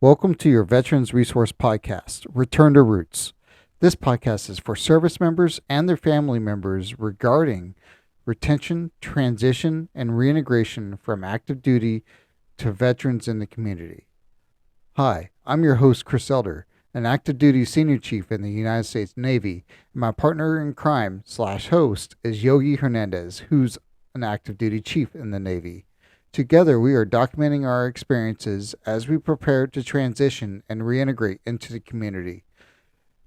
Welcome to your Veterans Resource Podcast, Return to Roots. This podcast is for service members and their family members regarding retention, transition, and reintegration from active duty to veterans in the community. Hi, I'm your host, Chris Elder, an active duty senior chief in the United States Navy, and my partner in crime / host is Yogi Hernandez, who's an active duty chief in the Navy. Together, we are documenting our experiences as we prepare to transition and reintegrate into the community.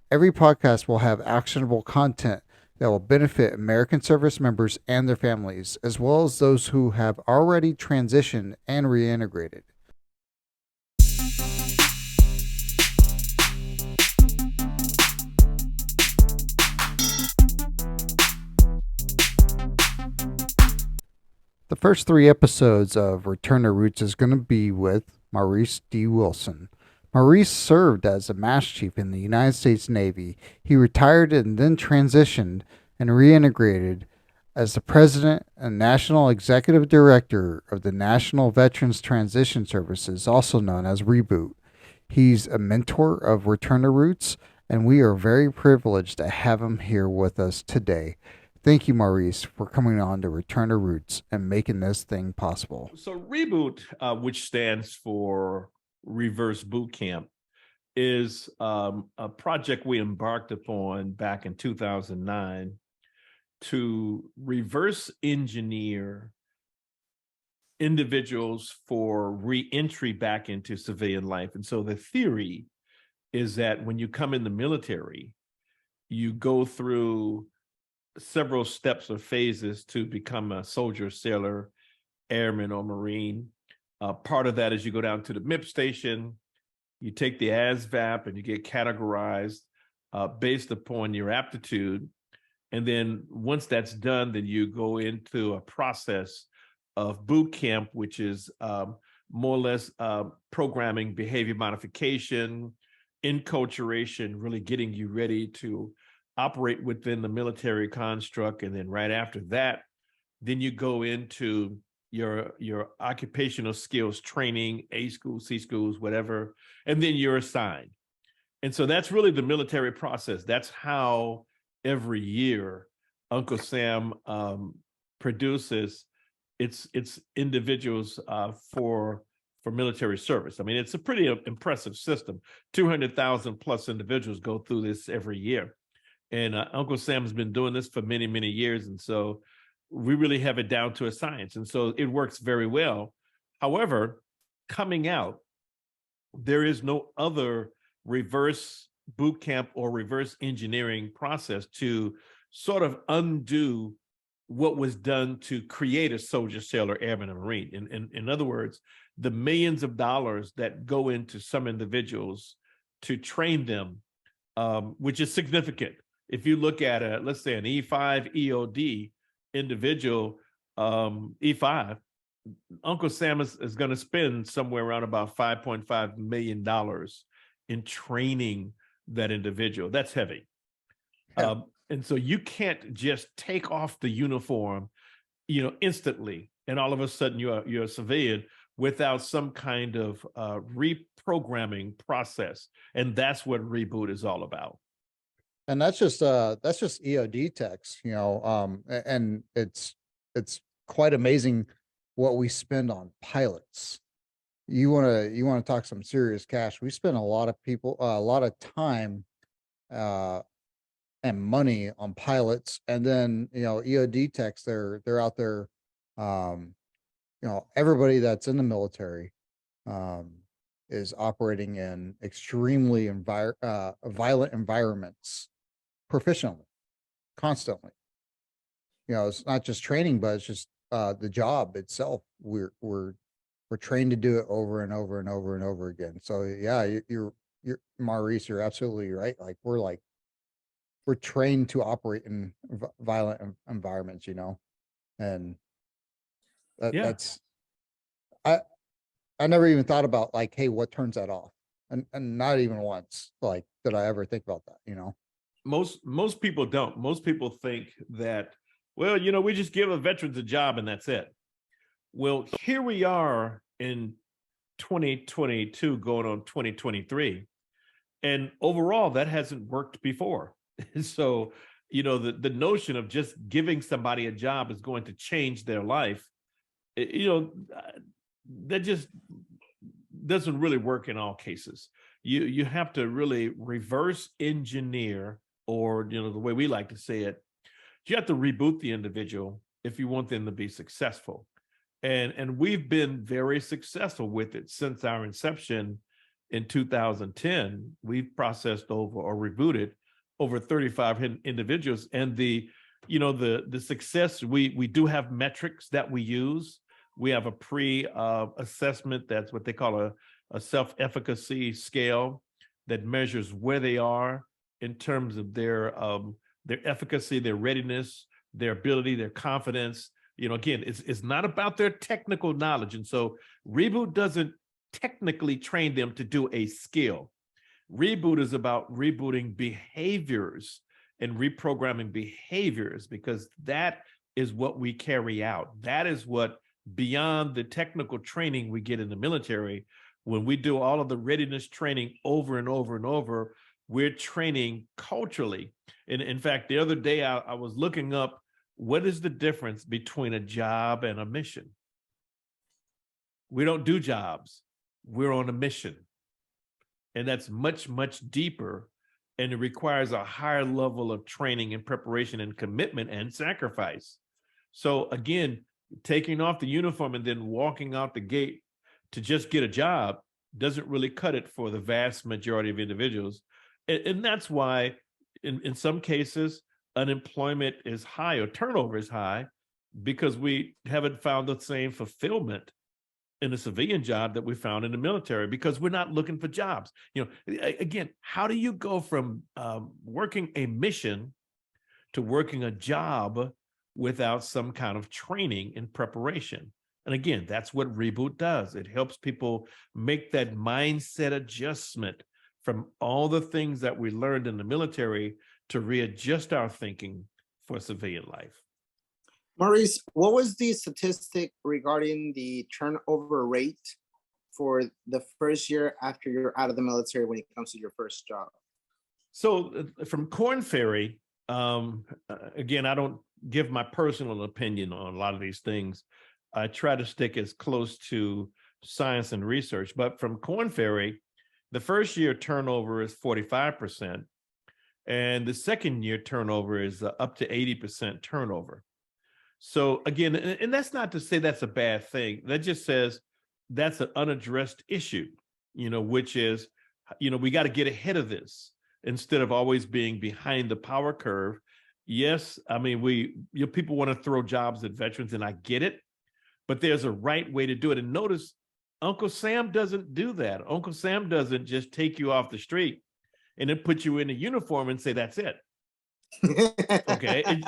Every podcast will have actionable content that will benefit American service members and their families, as well as those who have already transitioned and reintegrated. The first 3 episodes of Return to Roots is going to be with Maurice D. Wilson. Maurice served as a mast chief in the United States Navy. He retired and then transitioned and reintegrated as the president and national executive director of the National Veterans Transition Services, also known as REBOOT. He's a mentor of Return to Roots, and we are very privileged to have him here with us today. Thank you, Maurice, for coming on to Return to Roots and making this thing possible. So REBOOT, which stands for Reverse Boot Camp, is a project we embarked upon back in 2009 to reverse engineer individuals for re-entry back into civilian life. And so the theory is that when you come in the military, you go through several steps or phases to become a soldier, sailor, airman, or Marine. Part of that is you go down to the MIP station, you take the ASVAB, and you get categorized based upon your aptitude. And then once that's done, then you go into a process of boot camp, which is more or less programming, behavior modification, enculturation, really getting you ready to operate within the military construct. And then right after that, then you go into your occupational skills training, A schools, C schools, whatever, and then you're assigned. And so that's really the military process. That's how every year Uncle Sam produces its individuals for military service. I mean, it's a pretty impressive system. 200,000 plus individuals go through this every year. And Uncle Sam's been doing this for many, many years. And so we really have it down to a science. And so it works very well. However, coming out, there is no other reverse boot camp or reverse engineering process to sort of undo what was done to create a soldier, sailor, airman, and Marine. In other words, the millions of dollars that go into some individuals to train them, which is significant. If you look at let's say an E5 EOD individual, E5, Uncle Sam is going to spend somewhere around about $5.5 million in training that individual. That's heavy. Yeah. And so you can't just take off the uniform, instantly, and all of a sudden you're a civilian without some kind of reprogramming process. And that's what REBOOT is all about. And that's just EOD techs, and it's quite amazing what we spend on pilots. You want to talk some serious cash. We spend a lot of time and money on pilots, and then EOD techs, they're out there. Everybody that's in the military is operating in extremely violent environments proficiently, constantly. It's not just training, but it's just the job itself. We're trained to do it over and over and over and over again. So yeah, you're Maurice, you're absolutely right. Like we're trained to operate in violent environments, and that's I never even thought about like, hey, what turns that off? And not even once like did I ever think about that, Most people don't. Most people think that, well, we just give a veterans a job and that's it. Well, here we are in 2022 going on 2023. And overall, that hasn't worked before. So, the notion of just giving somebody a job is going to change their life, that just doesn't really work in all cases. You have to really reverse engineer, or, the way we like to say it, you have to reboot the individual if you want them to be successful. And we've been very successful with it since our inception in 2010. We've processed over or rebooted over 35 individuals. And the success, we do have metrics that we use. We have a pre-assessment, that's what they call a self-efficacy scale that measures where they are in terms of their efficacy, their readiness, their ability, their confidence. Again, it's not about their technical knowledge. And so Reboot doesn't technically train them to do a skill. Reboot is about rebooting behaviors and reprogramming behaviors, because that is what we carry out. That is what, beyond the technical training we get in the military, when we do all of the readiness training over and over and over, we're training culturally. And in fact, the other day I was looking up, what is the difference between a job and a mission? We don't do jobs. We're on a mission. And that's much, much deeper. And it requires a higher level of training and preparation and commitment and sacrifice. So again, taking off the uniform and then walking out the gate to just get a job doesn't really cut it for the vast majority of individuals. And that's why in some cases, unemployment is high or turnover is high, because we haven't found the same fulfillment in a civilian job that we found in the military, because we're not looking for jobs. Again, how do you go from working a mission to working a job without some kind of training and preparation? And again, that's what Reboot does. It helps people make that mindset adjustment from all the things that we learned in the military to readjust our thinking for civilian life. Maurice, what was the statistic regarding the turnover rate for the first year after you're out of the military when it comes to your first job? So from Korn Ferry, again, I don't give my personal opinion on a lot of these things. I try to stick as close to science and research, but from Korn Ferry, the first year turnover is 45%. And the second year turnover is up to 80% turnover. So again, and that's not to say that's a bad thing. That just says that's an unaddressed issue, which is, we got to get ahead of this instead of always being behind the power curve. Yes, I mean, people want to throw jobs at veterans, and I get it, but there's a right way to do it. And notice, Uncle Sam doesn't do that. Uncle Sam doesn't just take you off the street and then put you in a uniform and say, that's it. Okay. And,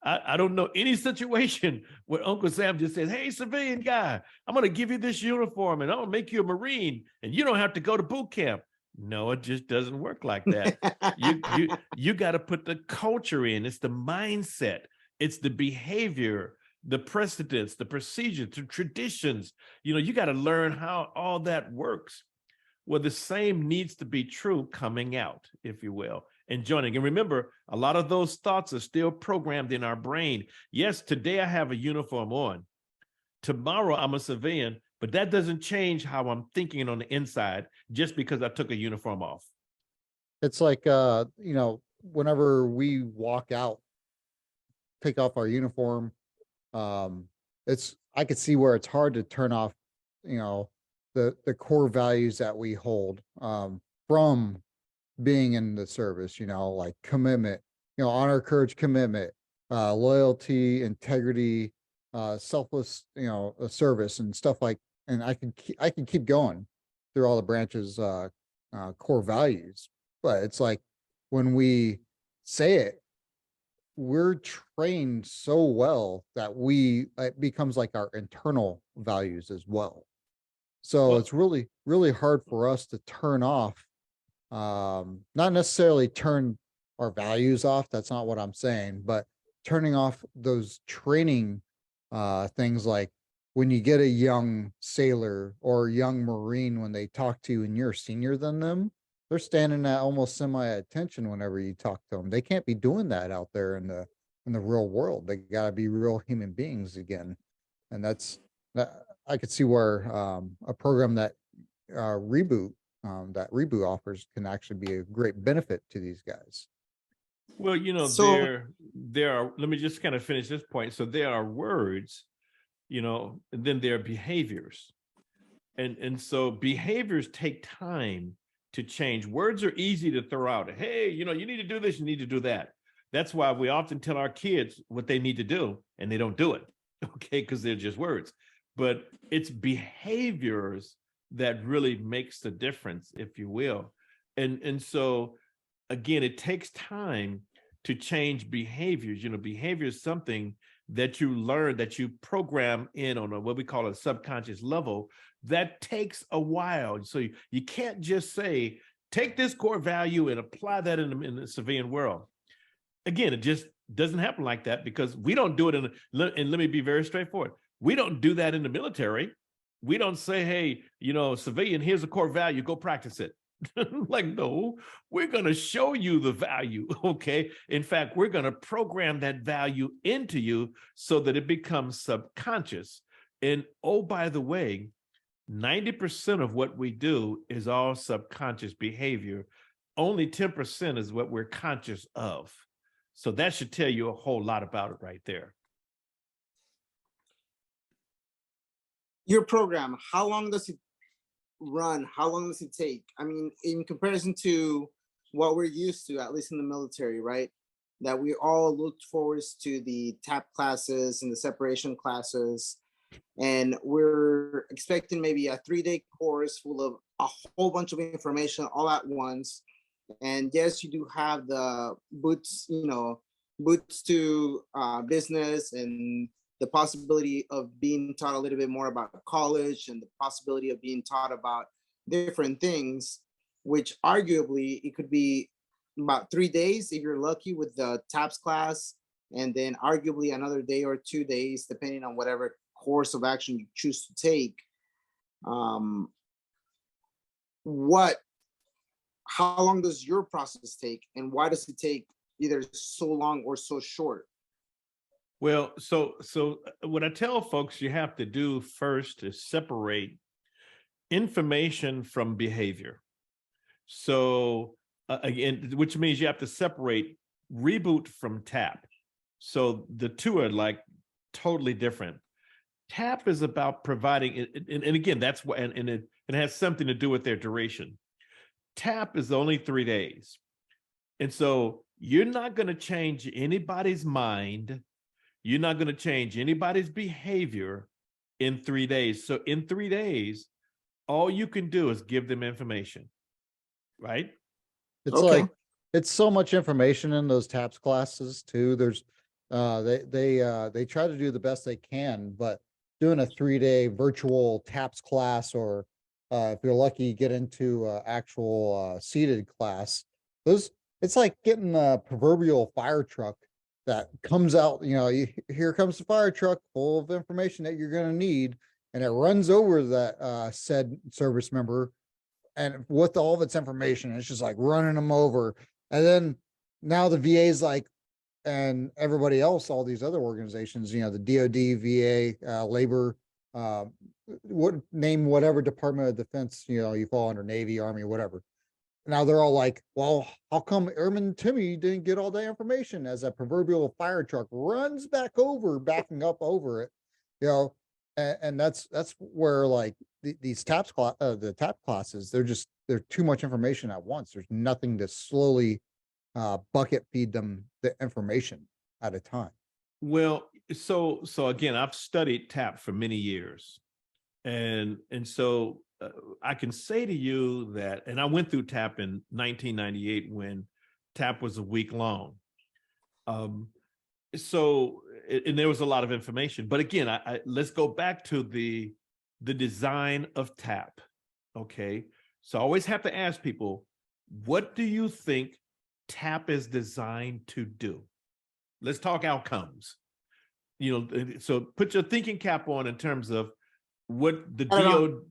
I don't know any situation where Uncle Sam just says, hey, civilian guy, I'm going to give you this uniform and I'm going to make you a Marine and you don't have to go to boot camp. No, it just doesn't work like that. You got to put the culture in. It's the mindset. It's the behavior, the precedents, the procedures, the traditions. You got to learn how all that works. Well, the same needs to be true coming out, if you will, and joining. And remember, a lot of those thoughts are still programmed in our brain. Yes, today I have a uniform on. Tomorrow I'm a civilian, but that doesn't change how I'm thinking on the inside just because I took a uniform off. It's like, whenever we walk out, take off our uniform, I could see where it's hard to turn off, the core values that we hold from being in the service, like commitment, honor, courage, commitment, loyalty, integrity, selfless, service and stuff like, and I can keep going through all the branches, core values. But it's like when we say it, we're trained so well that it becomes like our internal values as well. So it's really, really hard for us to turn off, not necessarily turn our values off. That's not what I'm saying, but turning off those training things like when you get a young sailor or a young Marine, when they talk to you and you're senior than them, they're standing at almost semi-attention whenever you talk to them. They can't be doing that out there in the real world. They got to be real human beings again. And that's that. I could see where a program that Reboot offers can actually be a great benefit to these guys. Well, So there are, let me just kind of finish this point. So there are words, and then there are behaviors. And so behaviors take time to change. Words are easy to throw out. Hey, you need to do this, you need to do that. That's why we often tell our kids what they need to do and they don't do it. Okay, because they're just words. But it's behaviors that really makes the difference, if you will. And so again, it takes time to change behaviors. Behavior is something that you learn, that you program in on what we call a subconscious level. That takes a while. So you can't just say, take this core value and apply that in the civilian world. Again, it just doesn't happen like that, because we don't do it and let me be very straightforward. We don't do that in the military. We don't say, hey, civilian, here's a core value, go practice it. Like, no, we're going to show you the value. Okay. In fact, we're going to program that value into you so that it becomes subconscious. And oh, by the way, 90% of what we do is all subconscious behavior. Only 10% is what we're conscious of. So that should tell you a whole lot about it right there. your program, how long does it run? How long does it take? I mean, in comparison to what we're used to, at least in the military, right? That we all looked forward to the TAP classes and the separation classes. And we're expecting maybe a 3-day course full of a whole bunch of information all at once. And yes, you do have the boots to business, and the possibility of being taught a little bit more about college, and the possibility of being taught about different things, which arguably it could be about 3 days if you're lucky with the TAPS class, and then arguably another day or 2 days, depending on whatever course of action you choose to take. How long does your process take, and why does it take either so long or so short? Well, so what I tell folks you have to do first is separate information from behavior. So again, which means you have to separate reboot from TAP. So the two are like totally different. TAP is about providing, and again, that's what, and it has something to do with their duration. TAP is only 3 days. And so you're not going to change anybody's mind. You're not going to change anybody's behavior in 3 days. So in 3 days, all you can do is give them information, right? It's okay. Like, it's so much information in those TAPS classes too. There's, they try to do the best they can, but doing a 3-day virtual TAPS class, or if you're lucky, you get into actual seated class. It's like getting a proverbial fire truck that comes out, here comes the fire truck full of information that you're going to need. And it runs over that said service member, and with all of its information, it's just like running them over. And then now the VA's like, and everybody else, all these other organizations, the DOD, VA, labor, name whatever Department of Defense, you fall under, Navy, Army, whatever. Now they're all like, well, how come Airman Timmy didn't get all that information, as a proverbial fire truck runs backing up over it, and that's where, like, these the TAP classes, they're too much information at once. There's nothing to slowly bucket feed them the information at a time. Well, so again, I've studied TAP for many years, and so I can say to you that, and I went through TAP in 1998 when TAP was a week long. So there was a lot of information, but again, let's go back to the design of TAP. Okay, so I always have to ask people, what do you think TAP is designed to do? Let's talk outcomes. so put your thinking cap on in terms of what the I don't know. DOD,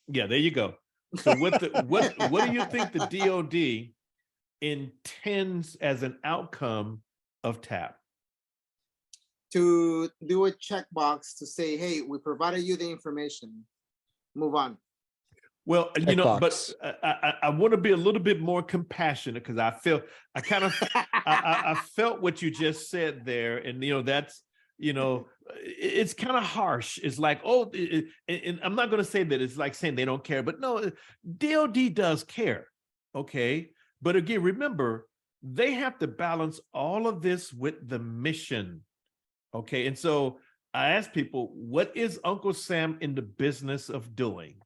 yeah, there you go. So what do you think the DOD intends as an outcome of TAP? To do a checkbox to say, hey, we provided you the information. Move on. Well, Checkbox. but I want to be a little bit more compassionate, because I felt what you just said there, and that's it's kind of harsh. It's like, oh, and I'm not going to say that it's like saying they don't care, but no, DOD does care, okay? But again, remember, they have to balance all of this with the mission, okay? And so I ask people, what is Uncle Sam in the business of doing?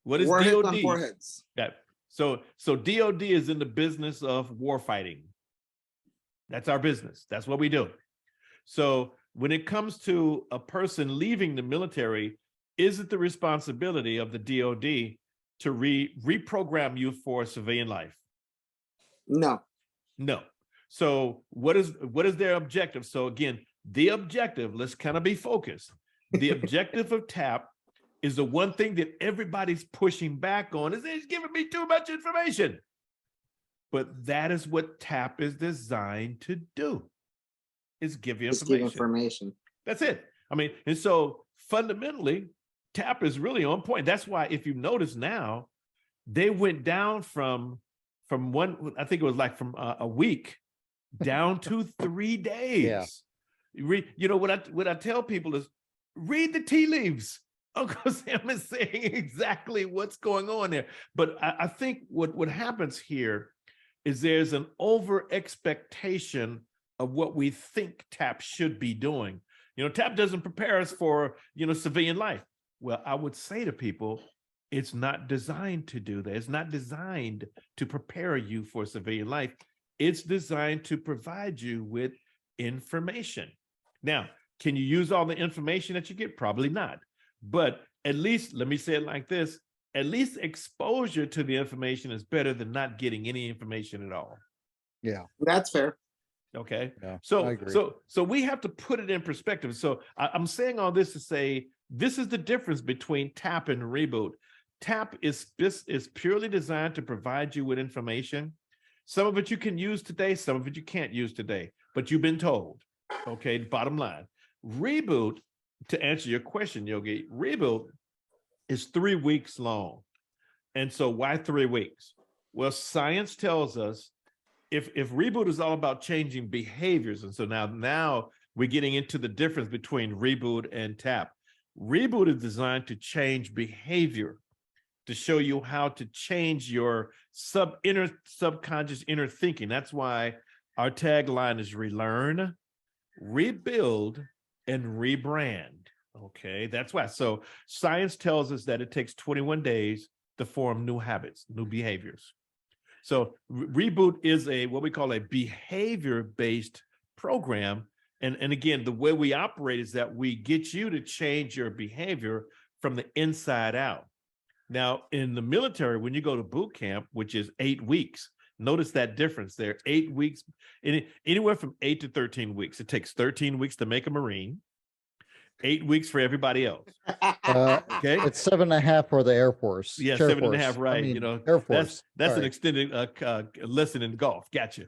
What is Warheads DOD? on foreheads. Yeah. So DOD is in the business of war fighting. That's our business. That's what we do. So when it comes to a person leaving the military, is it the responsibility of the DOD to reprogram you for civilian life? No. No. So what is their objective? So again, the objective, let's kind of be focused. The objective of TAP is the one thing that everybody's pushing back on, is it's giving me too much information. But that is what TAP is designed to do, is give you information. Give information. That's it. I mean, and so fundamentally, TAP is really on point. That's why, if you notice now, they went down from one, I think it was like from a week down to 3 days. Yeah. What I tell people is, read the tea leaves. Uncle Sam is saying exactly what's going on there. But I think what happens here is there's an over expectation of what we think TAP should be doing. TAP doesn't prepare us for, civilian life. Well, I would say to people, it's not designed to do that. It's not designed to prepare you for civilian life. It's designed to provide you with information. Now, can you use all the information that you get? Probably not. But at least, let me say it like this, at least exposure to the information is better than not getting any information at all. Yeah. That's fair. Okay. Yeah, so I agree. so we have to put it in perspective. So I'm saying all this to say, this is the difference between TAP and Reboot. TAP is purely designed to provide you with information. Some of it you can use today, some of it you can't use today, but you've been told. Okay, bottom line. Reboot, to answer your question, Yogi, Reboot is 3 weeks long. And so why 3 weeks? Well, science tells us if Reboot is all about changing behaviors, and so now we're getting into the difference between Reboot and TAP. Reboot is designed to change behavior, to show you how to change your subconscious inner thinking. That's why our tagline is relearn, rebuild, and rebrand. Okay, that's why. So science tells us that it takes 21 days to form new habits, new behaviors. So Reboot is what we call a behavior-based program. And again, the way we operate is that we get you to change your behavior from the inside out. Now, in the military, when you go to boot camp, which is 8 weeks, notice that difference there. 8 weeks, anywhere from 8 to 13 weeks. It takes 13 weeks to make a Marine, 8 weeks for everybody else. Okay, it's 7.5 for the Air Force. Yeah, Air 7.5, Force. right? I mean, Air Force. That's an extended lesson in golf. Gotcha.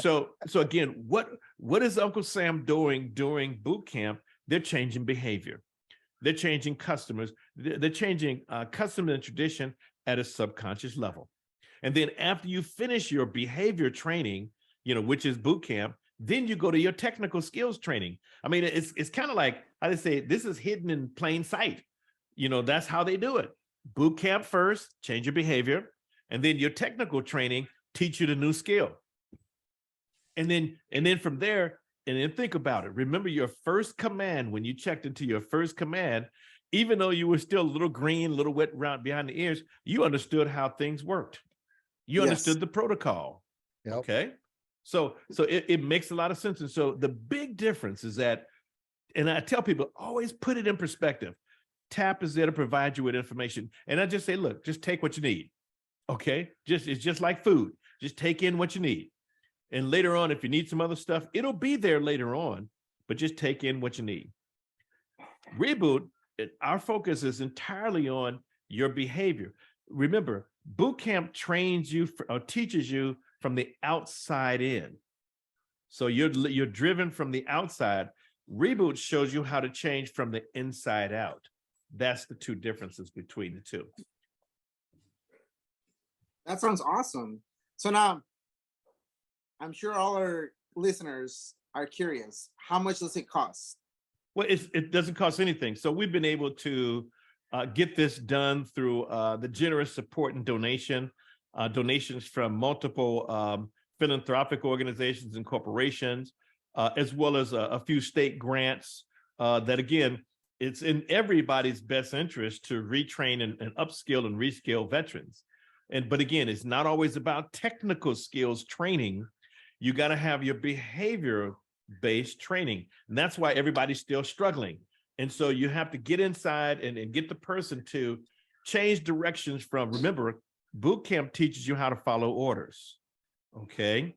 So again, what is Uncle Sam doing during boot camp? They're changing behavior. They're changing customers. They're changing custom and tradition at a subconscious level. And then after you finish your behavior training, which is boot camp, then you go to your technical skills training. I mean, it's kind of like, how they say, this is hidden in plain sight. That's how they do it. Boot camp first, change your behavior, and then your technical training teach you the new skill. And then from there, and then think about it. Remember your first command, when you checked into your first command, even though you were still a little green, a little wet around behind the ears, you understood how things worked. You understood the protocol. Yep. Okay. So it makes a lot of sense. And so the big difference is that, and I tell people, always put it in perspective. TAP is there to provide you with information. And I just say, look, just take what you need. Okay. It's just like food. Just take in what you need. And later on, if you need some other stuff, it'll be there later on. but just take in what you need. Reboot, our focus is entirely on your behavior. Remember, boot camp trains you or teaches you from the outside in. So you're driven from the outside. Reboot shows you how to change from the inside out. That's the two differences between the two. That sounds awesome. So now, I'm sure all our listeners are curious. How much does it cost? Well, it doesn't cost anything. So we've been able to get this done through the generous support and donations from multiple philanthropic organizations and corporations, as well as a few state grants that, again, it's in everybody's best interest to retrain and upskill and reskill veterans. But again, it's not always about technical skills training. You got to have your behavior-based training. And that's why everybody's still struggling. And so you have to get inside and get the person to change directions from, remember, boot camp teaches you how to follow orders. Okay,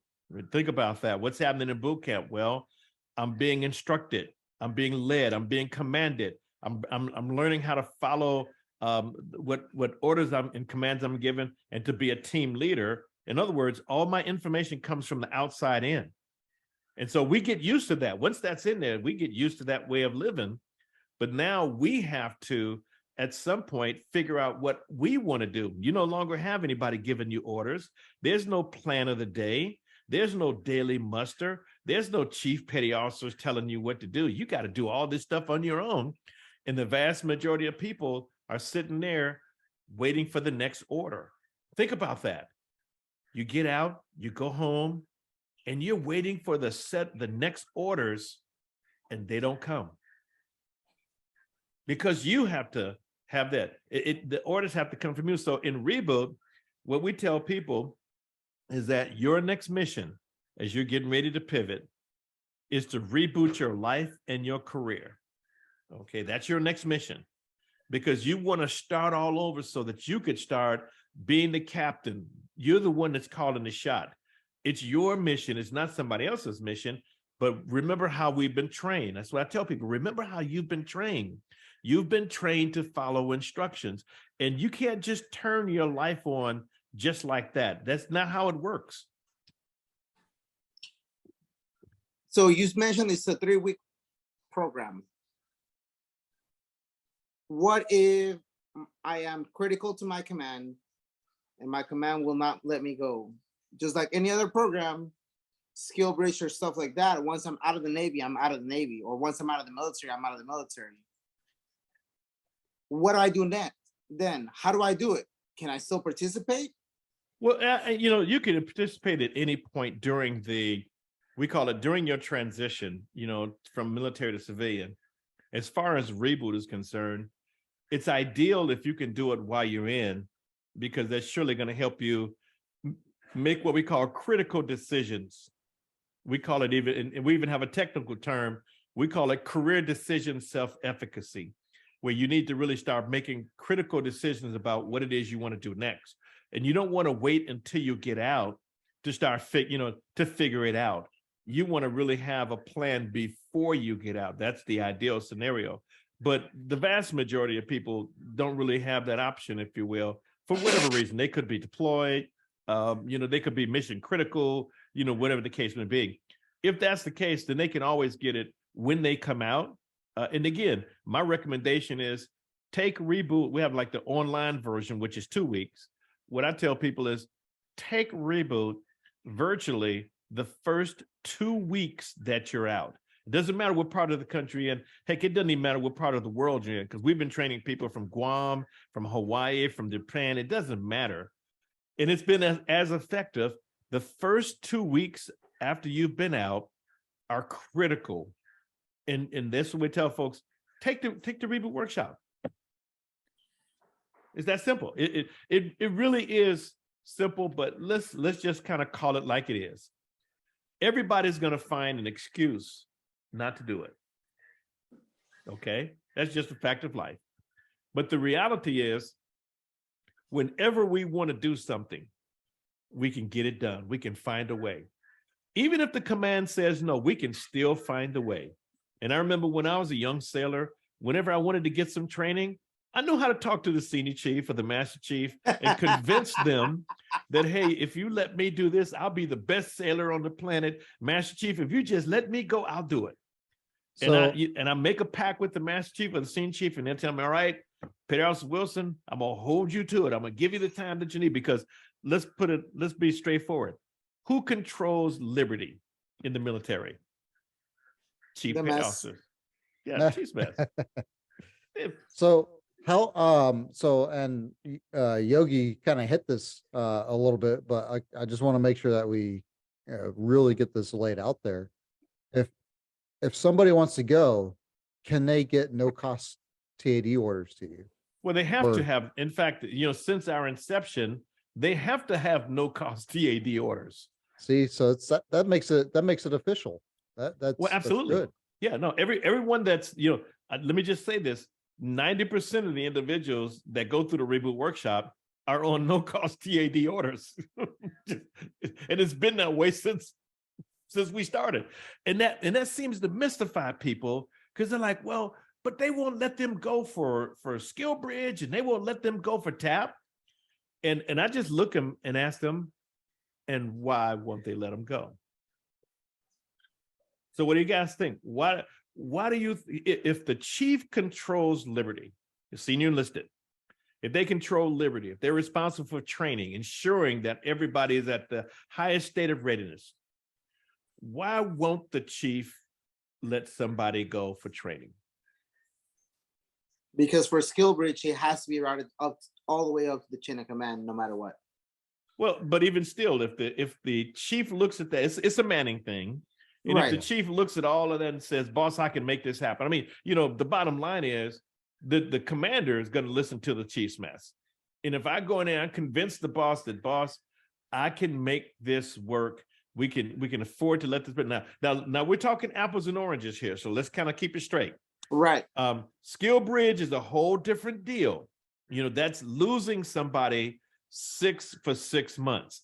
think about that. What's happening in boot camp? Well, I'm being instructed. I'm being led. I'm being commanded. I'm learning how to follow what orders and commands I'm given, and to be a team leader. In other words, all my information comes from the outside in. And so we get used to that. Once that's in there, we get used to that way of living. But now we have to, at some point, figure out what we want to do. You no longer have anybody giving you orders. There's no plan of the day. There's no daily muster. There's no chief petty officers telling you what to do. You got to do all this stuff on your own. And the vast majority of people are sitting there waiting for the next order. Think about that. You get out, you go home, and you're waiting for the next orders, and they don't come. Because you have to have that. The orders have to come from you. So in Reboot, what we tell people is that your next mission, as you're getting ready to pivot, is to reboot your life and your career. Okay, that's your next mission. Because you want to start all over so that you could start being the captain. You're the one that's calling the shot. It's your mission. It's not somebody else's mission. But remember how we've been trained. That's what I tell people. Remember how you've been trained. You've been trained to follow instructions. And you can't just turn your life on just like that. That's not how it works. So you mentioned it's a 3-week program. What if I am critical to my command and my command will not let me go? Just like any other program, skill bridge or stuff like that. Once I'm out of the Navy, I'm out of the Navy. Or once I'm out of the military, I'm out of the military. What do I do next? Then how do I do it? Can I still participate? Well, you can participate at any point during we call it during your transition, from military to civilian. As far as Reboot is concerned, it's ideal if you can do it while you're in, because that's surely going to help you make what we call critical decisions. We call it and we even have a technical term. We call it career decision self-efficacy, where you need to really start making critical decisions about what it is you want to do next. And you don't want to wait until you get out to start, to figure it out. You want to really have a plan before you get out. That's the ideal scenario. But the vast majority of people don't really have that option, if you will, for whatever reason. They could be deployed, they could be mission critical, whatever the case may be. If that's the case, then they can always get it when they come out. And again, my recommendation is take Reboot. We have like the online version, which is 2 weeks. What I tell people is take Reboot virtually the first 2 weeks that you're out. It doesn't matter what part of the country, and heck, it doesn't even matter what part of the world you're in, because we've been training people from Guam, from Hawaii, from Japan. It doesn't matter. And it's been as effective. The first 2 weeks after you've been out are critical. And this is what we tell folks, take the Reboot workshop. It's that simple. It really is simple, but let's just kind of call it like it is. Everybody's going to find an excuse not to do it. Okay? That's just a fact of life. But the reality is, whenever we want to do something, we can get it done. We can find a way. Even if the command says no, we can still find a way. And I remember when I was a young sailor, whenever I wanted to get some training, I knew how to talk to the senior chief or the master chief and convince them that, hey, if you let me do this, I'll be the best sailor on the planet. Master chief, if you just let me go, I'll do it. So, And I make a pact with the master chief or the senior chief, and they'll tell me, all right, Maurice Wilson, I'm gonna hold you to it. I'm gonna give you the time that you need, because let's be straightforward. Who controls liberty in the military? Chief petty officers. Yeah, chief mess. so Yogi kind of hit this a little bit, but I just want to make sure that we really get this laid out there. If somebody wants to go, can they get no cost TAD orders to you? Well, they have to have, in fact, since our inception, they have to have no cost TAD orders. See, so it's that makes it official. That's absolutely. That's good. Yeah, no, everyone that's, let me just say this, 90% of the individuals that go through the reboot workshop are on no cost TAD orders. And it's been that way since we started. And that seems to mystify people, because they're like, well, but they won't let them go for Skill Bridge, and they won't let them go for TAP. And I just look them and ask them, and why won't they let them go? So what do you guys think? Why do you, if the chief controls liberty, the senior enlisted, if they control liberty, if they're responsible for training, ensuring that everybody is at the highest state of readiness, why won't the chief let somebody go for training? Because for Skill Bridge, it has to be routed up all the way up to the chain of command, no matter what. Well, but even still, if the chief looks at that, it's a Manning thing. And right. If the chief looks at all of that and says, boss, I can make this happen. I mean, the bottom line is the commander is going to listen to the chief's mess. And if I go in there and convince the boss that, boss, I can make this work. We can afford to let this, but now we're talking apples and oranges here. So let's kind of keep it straight. Right. Skill Bridge is a whole different deal. That's losing somebody for 6 months.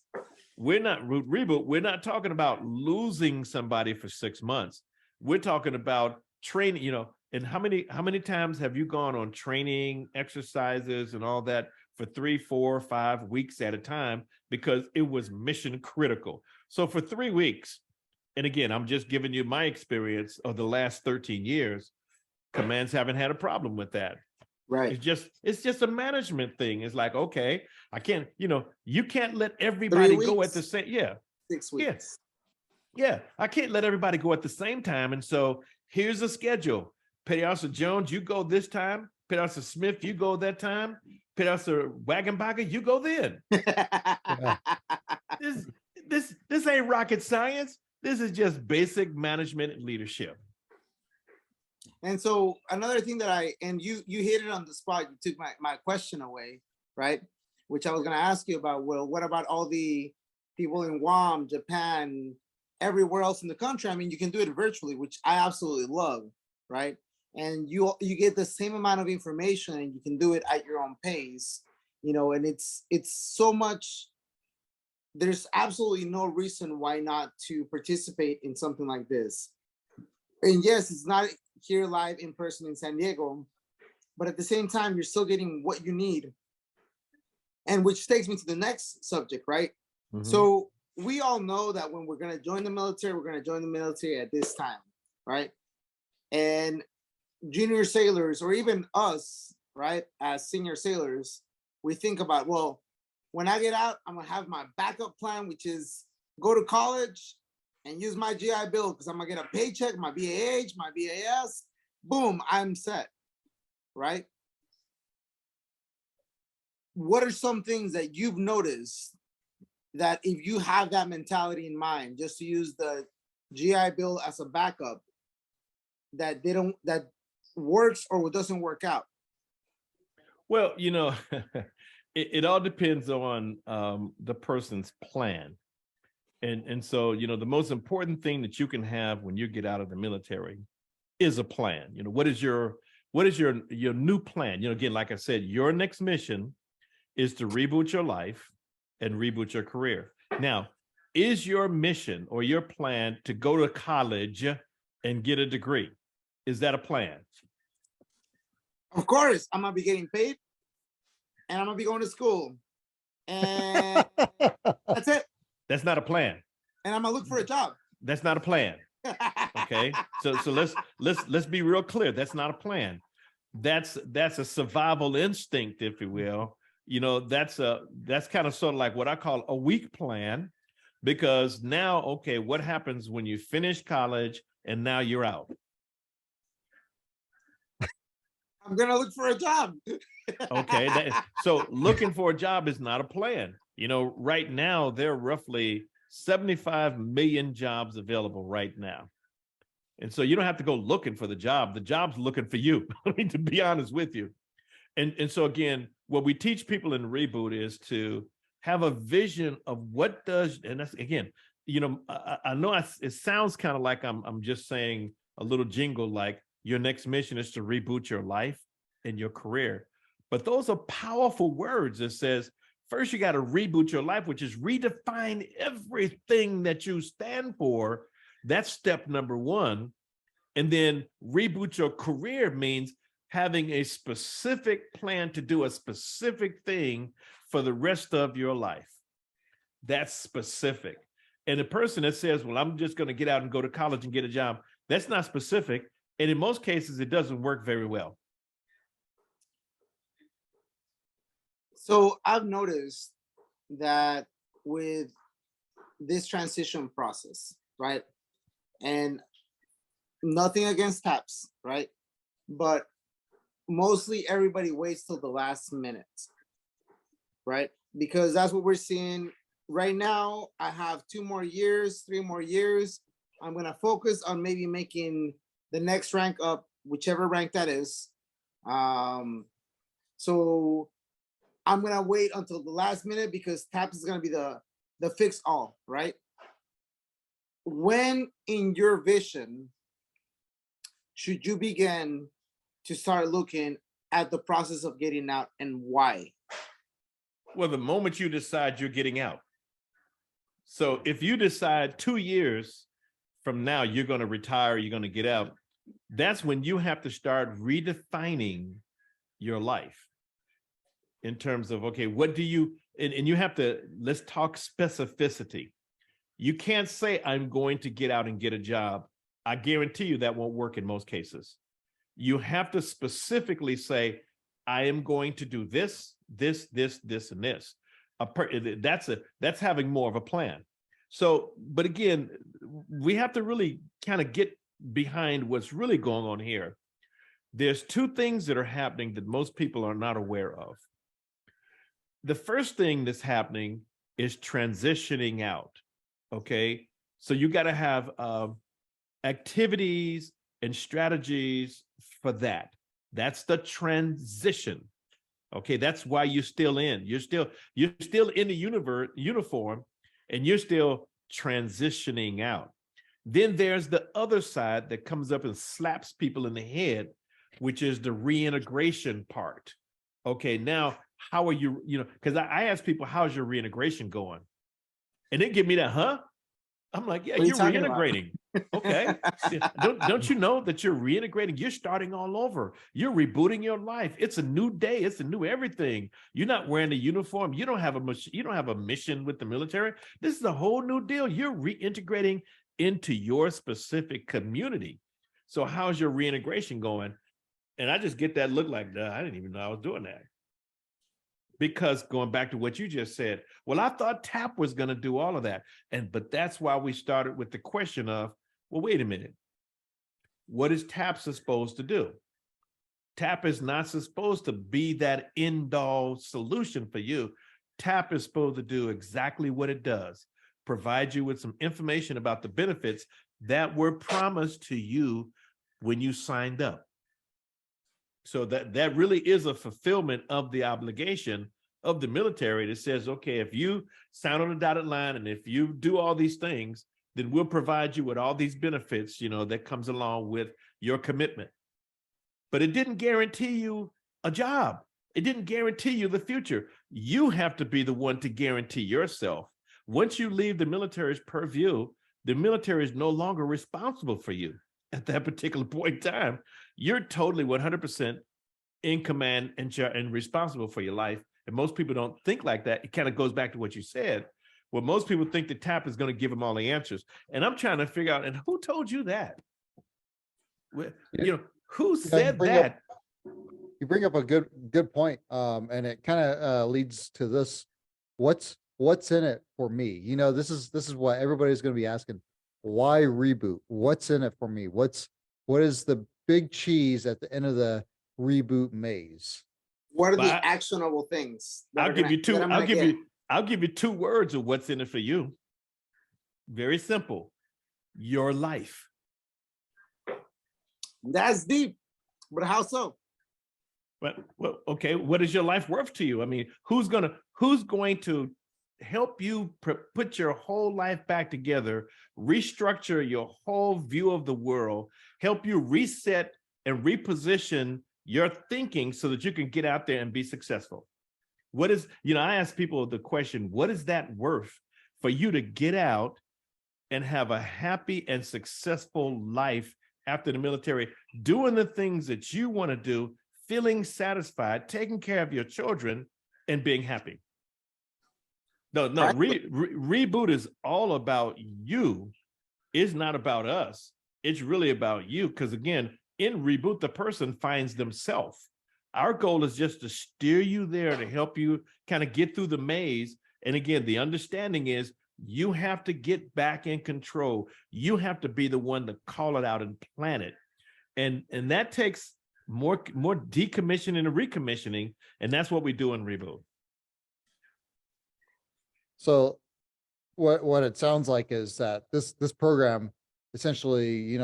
We're not reboot. We're not talking about losing somebody for 6 months. We're talking about training, and how many times have you gone on training exercises and all that for 3, 4, 5 weeks at a time, because it was mission critical. So for 3 weeks, and again, I'm just giving you my experience of the last 13 years, commands haven't had a problem with that. Right. It's just a management thing. It's like, okay, I can't, you can't let everybody go at the same, 6 weeks. Yeah, I can't let everybody go at the same time. And so here's a schedule. Petty Officer Jones, you go this time. Petty Officer Smith, you go that time. Petty Officer Wagenbacher, you go then. Yeah. This ain't rocket science. This is just basic management and leadership. And so another thing that you hit it on the spot, you took my question away, right? Which I was going to ask you about. Well, what about all the people in Guam, Japan, everywhere else in the country? I mean, you can do it virtually, which I absolutely love, right? And you get the same amount of information, and you can do it at your own pace, and it's so much. There's absolutely no reason why not to participate in something like this. And yes, it's not here live in person in San Diego, but at the same time, you're still getting what you need. And which takes me to the next subject, right? Mm-hmm. So we all know that when we're going to join the military, we're going to join the military at this time, right? And junior sailors, or even us, right, as senior sailors, we think about, well, when I get out, I'm going to have my backup plan, which is go to college and use my GI Bill, because I'm going to get a paycheck, my BAH, my BAS, boom, I'm set, right? What are some things that you've noticed that if you have that mentality in mind, just to use the GI Bill as a backup, that works or doesn't work out? Well, it all depends on the person's plan. And so, the most important thing that you can have when you get out of the military is a plan. What is your new plan? Again, like I said, your next mission is to reboot your life and reboot your career. Now, is your mission or your plan to go to college and get a degree? Is that a plan? Of course, I'm gonna be getting paid, and I'm gonna be going to school, and that's it. That's not a plan. And I'm gonna look for a job. That's not a plan. Okay. So let's be real clear. That's not a plan. That's a survival instinct, if you will. You know, that's kind of sort of like what I call a weak plan, because now, okay, what happens when you finish college and now you're out? I'm gonna look for a job. Okay, so looking for a job is not a plan. You know, right now there are roughly 75 million jobs available right now. And so you don't have to go looking for the job. The job's looking for you, I mean, to be honest with you. And so again, what we teach people in Reboot is to have a vision of what does, and that's, again, you know, I know it sounds kind of like I'm just saying a little jingle like your next mission is to reboot your life and your career. But those are powerful words that says, first, you got to reboot your life, which is redefine everything that you stand for. That's step number one. And then reboot your career means having a specific plan to do a specific thing for the rest of your life. That's specific. And the person that says, well, I'm just going to get out and go to college and get a job, that's not specific. And in most cases, it doesn't work very well. So I've noticed that with this transition process, right? And nothing against TAPS, right? But mostly everybody waits till the last minute, right? Because that's what we're seeing right now. I have 2 more years, 3 more years. I'm gonna focus on maybe making the next rank up, whichever rank that is. So I'm gonna wait until the last minute because TAPS is gonna be the fix all, right? When in your vision should you begin to start looking at the process of getting out, and why? Well, the moment you decide you're getting out. So if you decide 2 years from now you're going to retire, you're going to get out, that's when you have to start redefining your life in terms of, okay, what do you, and you have to, let's talk specificity. You can't say, I'm going to get out and get a job. I guarantee you that won't work in most cases. You have to specifically say, I am going to do this, this, and this. That's having more of a plan. So, but again, we have to really kind of get behind what's really going on here. There's 2 things that are happening that most people are not aware of. The first thing that's happening is transitioning out. Okay, so you got to have activities and strategies for that. That's the transition. Okay, that's why you're still in. You're still in the uniform, and you're still transitioning out. Then there's the other side that comes up and slaps people in the head, which is the reintegration part. Okay, now how are you? You know, because I ask people, how's your reintegration going? And they give me that, huh? I'm like, yeah, you're reintegrating. Okay. Don't you know that you're reintegrating? You're starting all over. You're rebooting your life. It's a new day. It's a new everything. You're not wearing a uniform. You don't have a mission with the military. This is a whole new deal. You're reintegrating into your specific community. So how's your reintegration going? And I just get that look like, duh, I didn't even know I was doing that. Because going back to what you just said, well, I thought TAP was going to do all of that. But that's why we started with the question of, well, wait a minute. What is TAP supposed to do? TAP is not supposed to be that end-all solution for you. TAP is supposed to do exactly what it does, provide you with some information about the benefits that were promised to you when you signed up. So that really is a fulfillment of the obligation of the military that says, okay, if you sign on the dotted line and if you do all these things, then we'll provide you with all these benefits, you know, that comes along with your commitment. But it didn't guarantee you a job. It didn't guarantee you the future. You have to be the one to guarantee yourself. Once you leave the military's purview, the military is no longer responsible for you. at that particular point in time. You're totally 100% in command and responsible for your life. And most people don't think like that. It kind of goes back to what you said. Well, most people think the tap is going to give them all the answers. And I'm trying to figure out, and who told you that? Who said that? You bring up a good point. And it kind of leads to this. What's in it for me? This is what everybody's going to be asking. Why reboot? What's in it for me? What is the big cheese at the end of the reboot maze? What are the actionable things? I'll give you 2 words of what's in it for you. Very simple. Your life. That's deep, but how so? Well, okay. What is your life worth to you? I mean, who's going to help you put your whole life back together, restructure your whole view of the world, help you reset and reposition your thinking so that you can get out there and be successful? What is, I ask people the question, what is that worth for you to get out and have a happy and successful life after the military, doing the things that you want to do, feeling satisfied, taking care of your children, and being happy? No, reboot is all about you. It's not about us. It's really about you. Because again, in reboot, the person finds themselves. Our goal is just to steer you there to help you kind of get through the maze. And again, the understanding is you have to get back in control. You have to be the one to call it out and plan it. And that takes more decommissioning and recommissioning. And that's what we do in reboot. So what it sounds like is that this program essentially,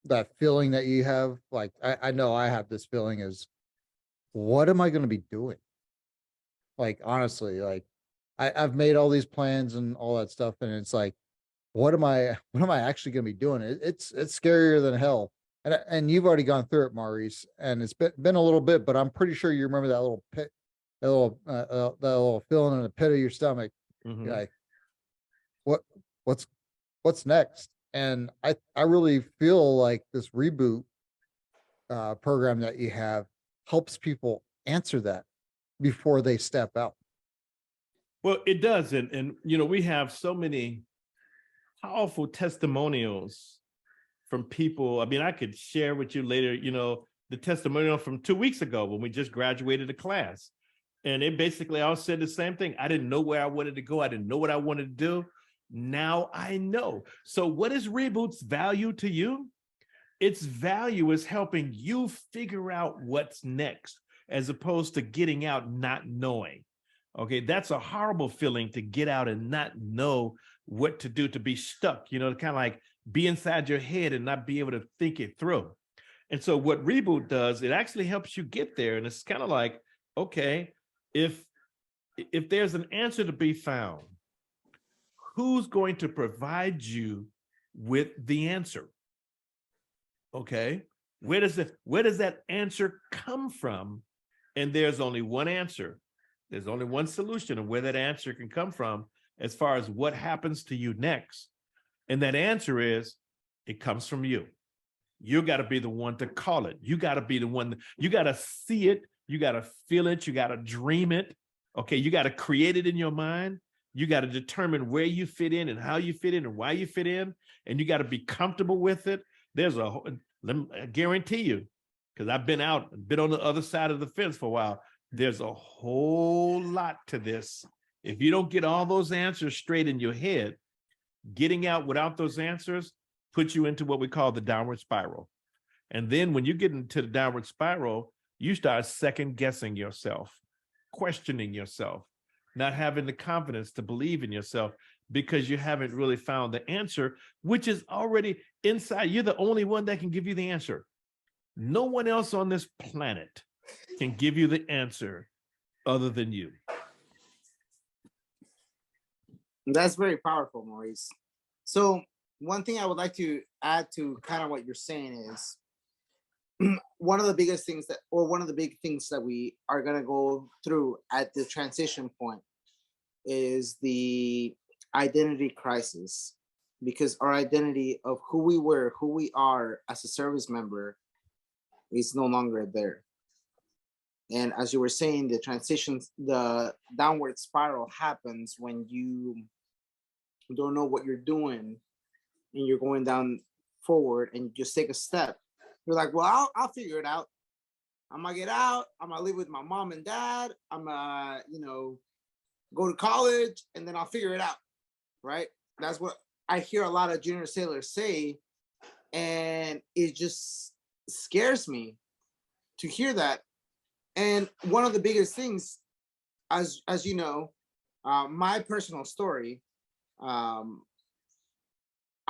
that feeling that you have, like I know I have this feeling is, what am I going to be doing? Like, honestly, like I've made all these plans and all that stuff, and it's like, what am I actually going to be doing? It's scarier than hell. And you've already gone through it, Maurice, and it's been a little bit, but I'm pretty sure you remember that little pit, that little feeling in the pit of your stomach. Mm-hmm. You're like, what's next? And I really feel like this reboot program that you have helps people answer that before they step out. Well, it does. And we have so many powerful testimonials from people. I mean, I could share with you later, the testimonial from 2 weeks ago when we just graduated a class. And it basically all said the same thing. I didn't know where I wanted to go. I didn't know what I wanted to do. Now I know. So what is Reboot's value to you? Its value is helping you figure out what's next, as opposed to getting out not knowing. Okay, that's a horrible feeling, to get out and not know what to do, to be stuck, kind of like be inside your head and not be able to think it through. And so what Reboot does, it actually helps you get there. And it's kind of like, okay, if there's an answer to be found, who's going to provide you with the answer? Okay, where does that answer come from? And there's only one answer. There's only one solution of where that answer can come from as far as what happens to you next. And that answer is, it comes from you. You got to be the one to call it. You got to be the one. You got to see it. You got to feel it. You got to dream it. Okay, you got to create it in your mind. You got to determine where you fit in and how you fit in and why you fit in. And you got to be comfortable with it. I guarantee you, because I've been on the other side of the fence for a while, there's a whole lot to this. If you don't get all those answers straight in your head, getting out without those answers puts you into what we call the downward spiral. And then when you get into the downward spiral, you start second guessing yourself, questioning yourself, not having the confidence to believe in yourself because you haven't really found the answer, which is already inside. You're the only one that can give you the answer. No one else on this planet can give you the answer other than you. That's very powerful, Maurice. So one thing I would like to add to kind of what you're saying is one of the big things that we are going to go through at the transition point is the identity crisis. because our identity of who we were, who we are as a service member is no longer there. And as you were saying, the transition, the downward spiral happens when you don't know what you're doing and you're going down forward and you just take a step. You're like, well, I'll figure it out. I'm gonna get out. I'm gonna live with my mom and dad. I'm gonna, go to college, and then I'll figure it out. Right? That's what I hear a lot of junior sailors say, and it just scares me to hear that. And one of the biggest things, as you know, my personal story, I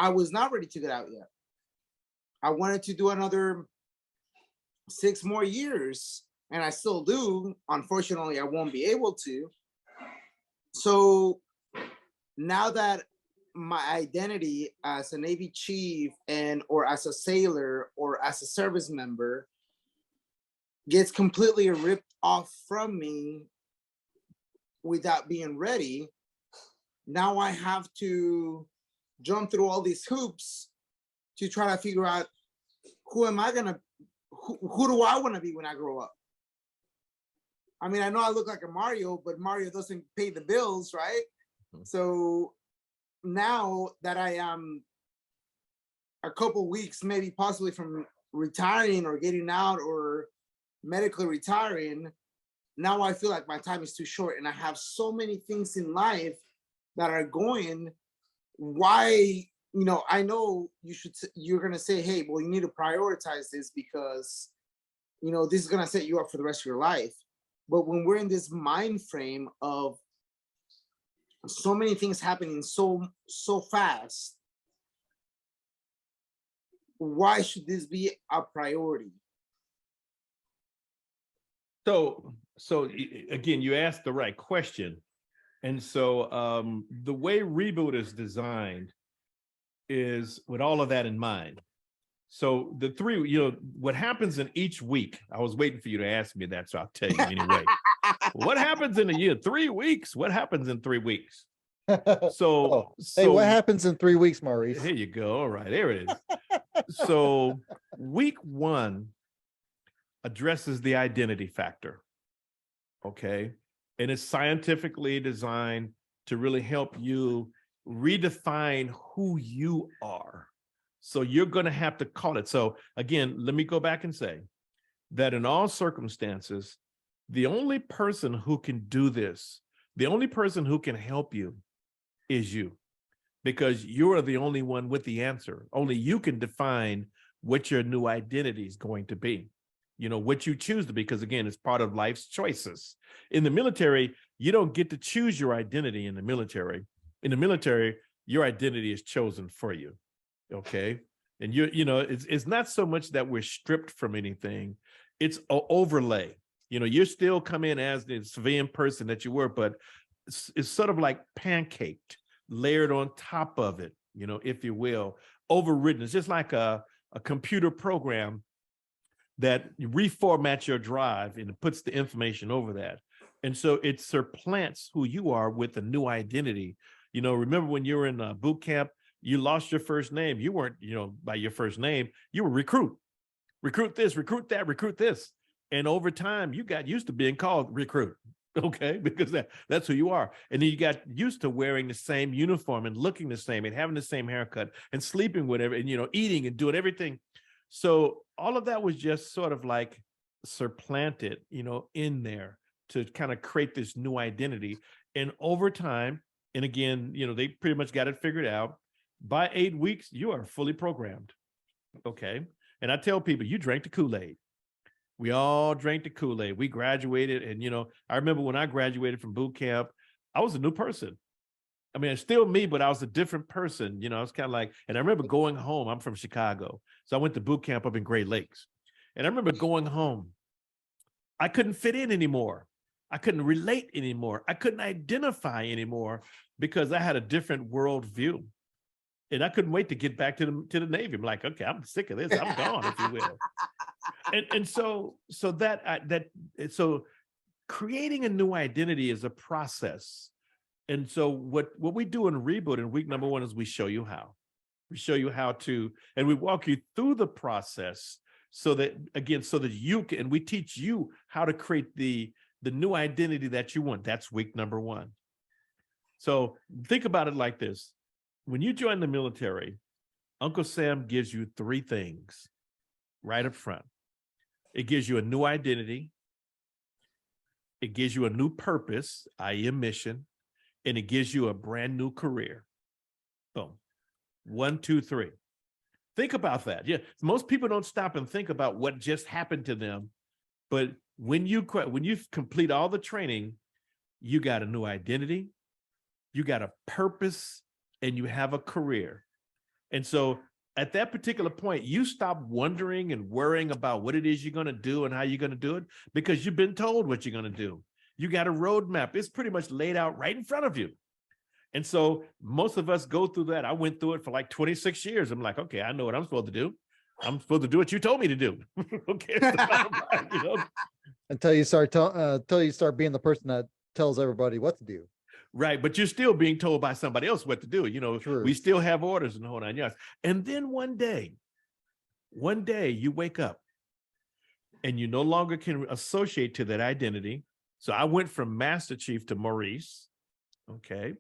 was not ready to get out yet. I wanted to do another 6 more years, and I still do. Unfortunately, I won't be able to. So now that my identity as a Navy chief or as a sailor or as a service member gets completely ripped off from me without being ready, now I have to jump through all these hoops to try to figure out who do I want to be when I grow up? I mean, I know I look like a Mario, but Mario doesn't pay the bills, right? Mm-hmm. So now that I am a couple weeks, maybe possibly from retiring or getting out or medically retiring, now I feel like my time is too short and I have so many things in life that are going. Why, I know you're going to say, hey, well, you need to prioritize this because, this is going to set you up for the rest of your life. But when we're in this mind frame of so many things happening so fast, why should this be a priority? So again, you asked the right question. And so the way Reboot is designed is with all of that in mind. So the three, what happens in each week, I was waiting for you to ask me that, so I'll tell you anyway. What happens in a year? 3 weeks? What happens in 3 weeks? So hey, what happens in 3 weeks, Maurice? Here you go. All right, there it is. So week 1 addresses the identity factor. Okay. And it's scientifically designed to really help you redefine who you are. So you're going to have to call it. So again, let me go back and say that in all circumstances, the only person who can do this, the only person who can help you is you, because you're the only one with the answer. Only you can define what your new identity is going to be, what you choose to be, because again, it's part of life's choices. In the military, you don't get to choose your identity in the military. In the military, your identity is chosen for you. Okay. And it's not so much that we're stripped from anything. It's an overlay. You still come in as the civilian person that you were, but it's sort of like pancaked, layered on top of it, if you will, overridden. It's just like a computer program that reformats your drive and it puts the information over that. And so it supplants who you are with a new identity. Remember when you were in boot camp, you lost your first name. You weren't, by your first name, you were recruit this, recruit that, recruit this. And over time, you got used to being called recruit, okay? Because that's who you are. And then you got used to wearing the same uniform and looking the same and having the same haircut and sleeping with and, eating and doing everything. So all of that was just sort of like supplanted, in there to kind of create this new identity. And over time, and again, they pretty much got it figured out. By 8 weeks, you are fully programmed. Okay. And I tell people, you drank the Kool-Aid. We all drank the Kool-Aid. We graduated. And, I remember when I graduated from boot camp, I was a new person. I mean, it's still me, but I was a different person. I was kind of like, and I remember going home. I'm from Chicago. So I went to boot camp up in Great Lakes. And I remember going home. I couldn't fit in anymore. I couldn't relate anymore. I couldn't identify anymore because I had a different worldview. And I couldn't wait to get back to the Navy. I'm like, okay, I'm sick of this. I'm gone, if you will. And so creating a new identity is a process. And so what we do in Reboot in week number 1 is we show you how. We show you how to, and we walk you through the process so that, again, so that you can, and we teach you how to create the new identity that you want. That's week number 1. So think about it like this. When you join the military, Uncle Sam gives you 3 things right up front. It gives you a new identity. It gives you a new purpose, i.e. a mission, and it gives you a brand new career. Boom. 1, 2, 3. Think about that. Yeah, most people don't stop and think about what just happened to them. But when you complete all the training, you got a new identity, you got a purpose, and you have a career. And so at that particular point, you stop wondering and worrying about what it is you're going to do and how you're going to do it, because you've been told what you're going to do. You got a roadmap. It's pretty much laid out right in front of you. And so most of us go through that. I went through it for like 26 years. I'm like, okay, I know what I'm supposed to do. I'm supposed to do what you told me to do. Okay. You know? Until you start being the person that tells everybody what to do. Right. But you're still being told by somebody else what to do. You know, True. We still have orders and the whole 9 yards. And then one day you wake up and you no longer can associate to that identity. So I went from Master Chief to Maurice. Okay.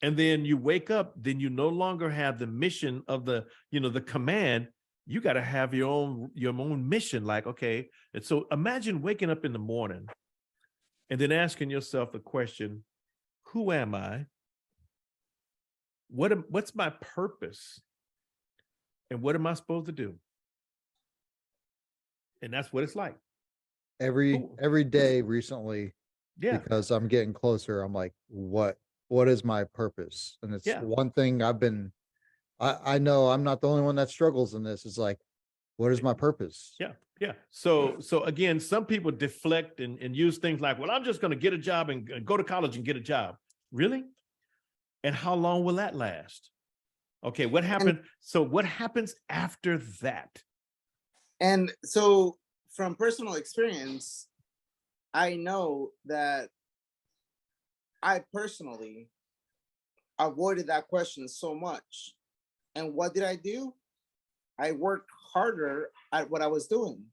And then you wake up, then you no longer have the mission of the command. You got to have your own mission. Like, okay. And so imagine waking up in the morning and then asking yourself the question, who am I? What's my purpose? And what am I supposed to do? And that's what it's like. Every day recently, because I'm getting closer, I'm like, what is my purpose? And it's one thing I know I'm not the only one that struggles in this. It's like, what is my purpose? Yeah. So again, some people deflect and use things like, well, I'm just going to get a job and go to college and get a job. Really? And how long will that last? Okay, what happened? So what happens after that? And so from personal experience, I know that I personally avoided that question so much. And what did I do? I worked harder at what I was doing.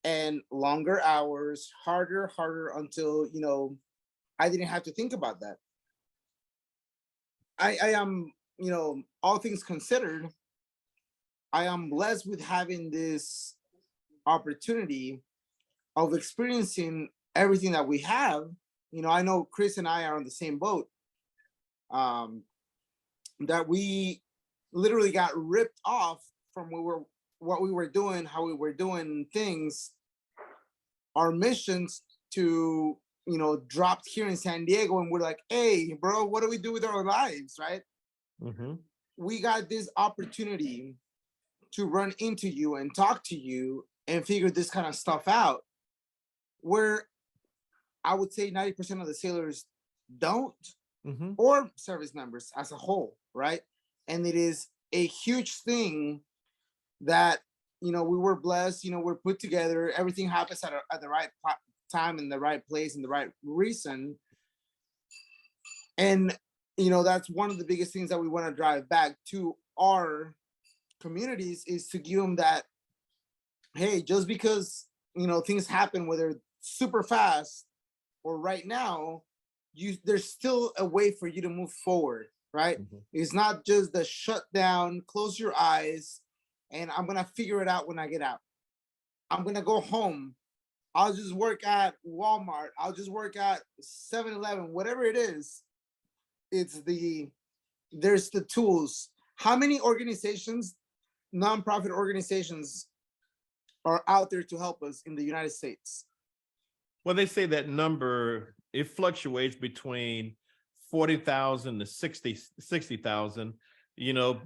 And longer hours, harder until, I didn't have to think about that. I am, all things considered, I am blessed with having this opportunity of experiencing everything that we have. I know Chris and I are on the same boat. That we literally got ripped off from what we were doing, how we were doing things. Our missions to, dropped here in San Diego, and we're like, hey, bro, what do we do with our lives, right? Mm-hmm. We got this opportunity to run into you and talk to you and figure this kind of stuff out, where I would say 90% of the sailors don't, or service members as a whole, right? And it is a huge thing that, we were blessed, we're put together, everything happens at the right time, in the right place, and the right reason. And, that's one of the biggest things that we want to drive back to our communities, is to give them that, hey, just because, things happen, whether super fast or right now, there's still a way for you to move forward, right? It's not just the shutdown, close your eyes, and I'm going to figure it out when I get out. I'm going to go home. I'll just work at Walmart. I'll just work at 7-Eleven, whatever it is. There's the tools. How many organizations, nonprofit organizations, are out there to help us in the United States? Well, they say that number, it fluctuates between 40,000 to 60,000,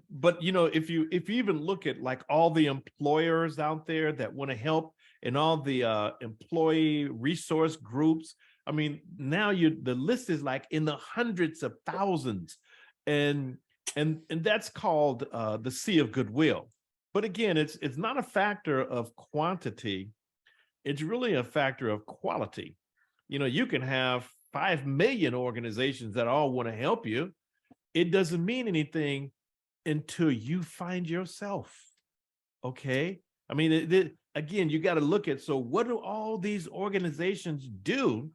but if you even look at like all the employers out there that want to help, and all the employee resource groups, I mean, now the list is like in the hundreds of thousands, and that's called the Sea of Goodwill. But again, it's not a factor of quantity. It's really a factor of quality. You can have 5 million organizations that all want to help you. It doesn't mean anything until you find yourself. Okay. I mean, again, you got to look at, so what do all these organizations do,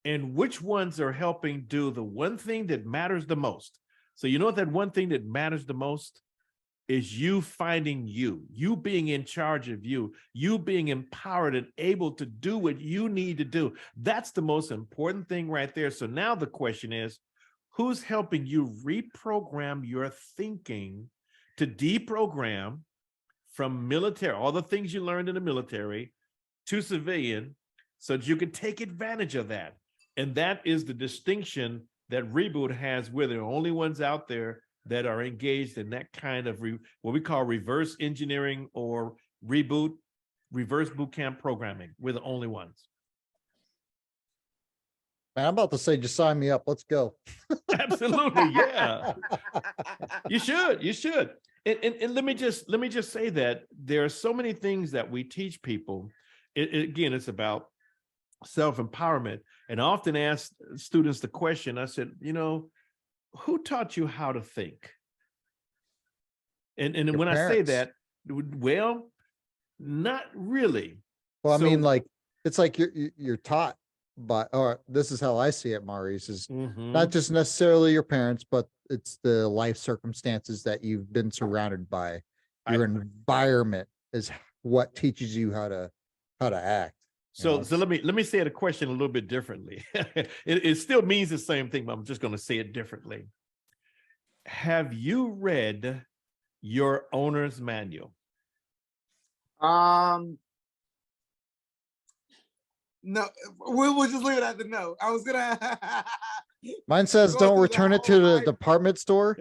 and which ones are helping do the one thing that matters the most? So you know what that one thing that matters the most is? You finding you being in charge of you being empowered and able to do what you need to do. That's the most important thing right there. So now the question is, who's helping you reprogram your thinking to deprogram from military, all the things you learned in the military, to civilian, so that you can take advantage of that? And that is the distinction that Reboot has. We're the only ones out there that are engaged in that kind of what we call reverse engineering or reverse boot camp programming. We're the only ones. Man, I'm about to say, just sign me up. Let's go. Absolutely, yeah. You should. And let me just say that there are so many things that we teach people. Again, it's about self-empowerment. And I often ask students the question, I said, who taught you how to think? And Your when parents. I say that, well, not really. Well, I mean, like, it's like you're taught by, or this is how I see it, Maurice, is not just necessarily your parents, but it's the life circumstances that you've been surrounded by. Your environment is what teaches you how to act. So let me say the question a little bit differently. It still means the same thing, but I'm just going to say it differently. Have you read your owner's manual? No, we'll just leave it at the no. I was gonna. Mine says don't return it to the department store.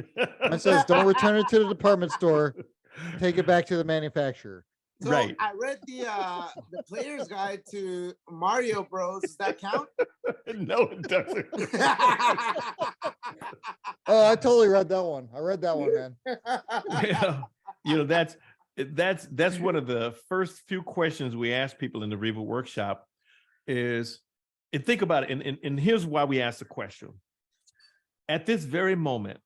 Mine says don't return it to the department store. Take it back to the manufacturer. So right. I read the player's guide to Mario Bros. Does that count? No, it doesn't. Oh, I totally read that one. I read that one, man. Yeah, that's one of the first few questions we ask people in the Reboot workshop is, and think about it, and here's why we ask the question. At this very moment,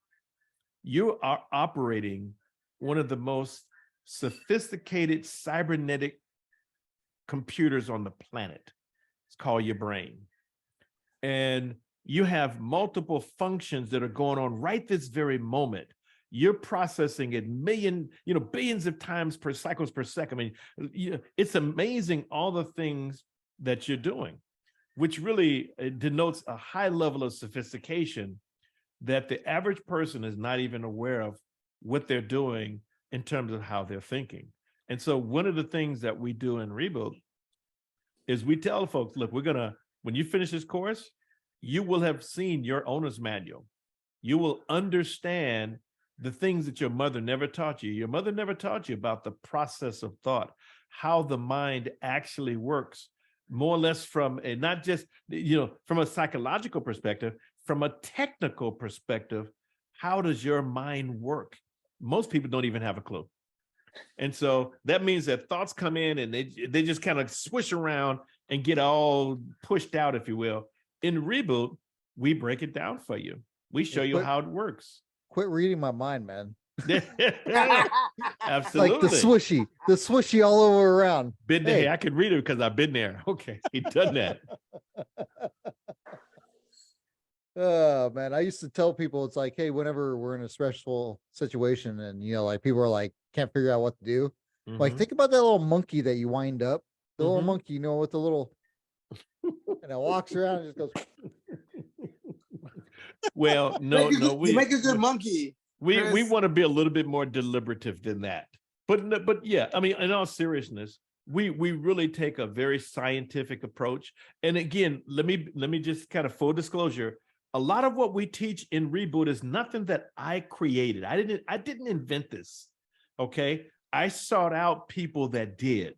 you are operating one of the most sophisticated cybernetic computers on the planet. It's called your brain. And you have multiple functions that are going on right this very moment. You're processing it billions of times per cycles per second. I mean, it's amazing all the things that you're doing, which really denotes a high level of sophistication that the average person is not even aware of what they're doing in terms of how they're thinking. And so one of the things that we do in Reboot is we tell folks, look, when you finish this course, you will have seen your owner's manual. You will understand the things that your mother never taught you. Your mother never taught you about the process of thought, how the mind actually works, more or less from a, not just, from a psychological perspective, from a technical perspective. How does your mind work? Most people don't even have a clue. And so that means that thoughts come in and they just kind of swish around and get all pushed out, if you will. In Reboot, we break it down for you. We show you how it works. Quit reading my mind, man. Absolutely. Like the swishy all over around. Been there. Hey, I can read it because I've been there. Okay, he done that. Oh man, I used to tell people, it's like, hey, whenever we're in a stressful situation and like people are like can't figure out what to do, like think about that little monkey that you wind up, the little monkey, with the little, and it walks around and just goes. Well, no, you make a good monkey. We want to be a little bit more deliberative than that, but yeah, I mean, in all seriousness, we really take a very scientific approach. And again, let me just kind of full disclosure. A lot of what we teach in Reboot is nothing that I created. I didn't invent this. Okay. I sought out people that did,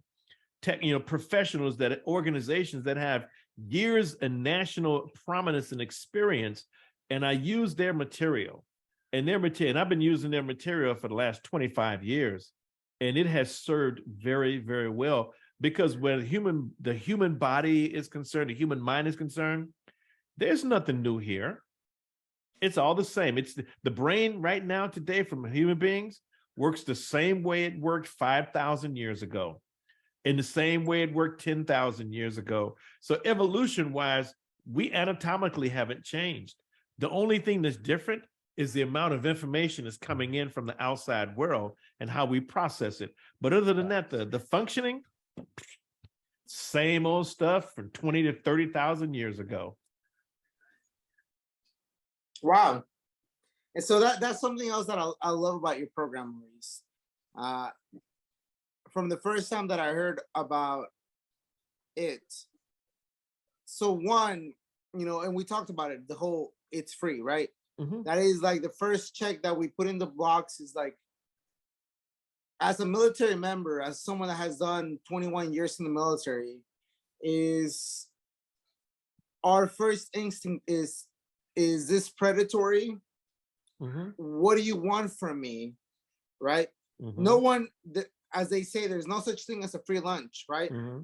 professionals, that organizations that have years and national prominence and experience. And I use their material and I've been using their material for the last 25 years. And it has served very, very well, because when the human body is concerned, the human mind is concerned, there's nothing new here. It's all the same. It's the brain right now today from human beings works the same way it worked 5,000 years ago, in the same way it worked 10,000 years ago. So evolution wise, we anatomically haven't changed. The only thing that's different is the amount of information that's coming in from the outside world and how we process it. But other than that, the functioning, same old stuff from 20 to 30,000 years ago. Wow. And so that's something else that I love about your program, Maurice. From the first time that I heard about it, so one, you know, and we talked about it, the whole it's free, right? Mm-hmm. That is like the first check that we put in the box is like, as a military member, as someone that has done 21 years in the military, is our first instinct is this predatory? Mm-hmm. What do you want from me? Right? Mm-hmm. No one, as they say, there's no such thing as a free lunch, right? Mm-hmm.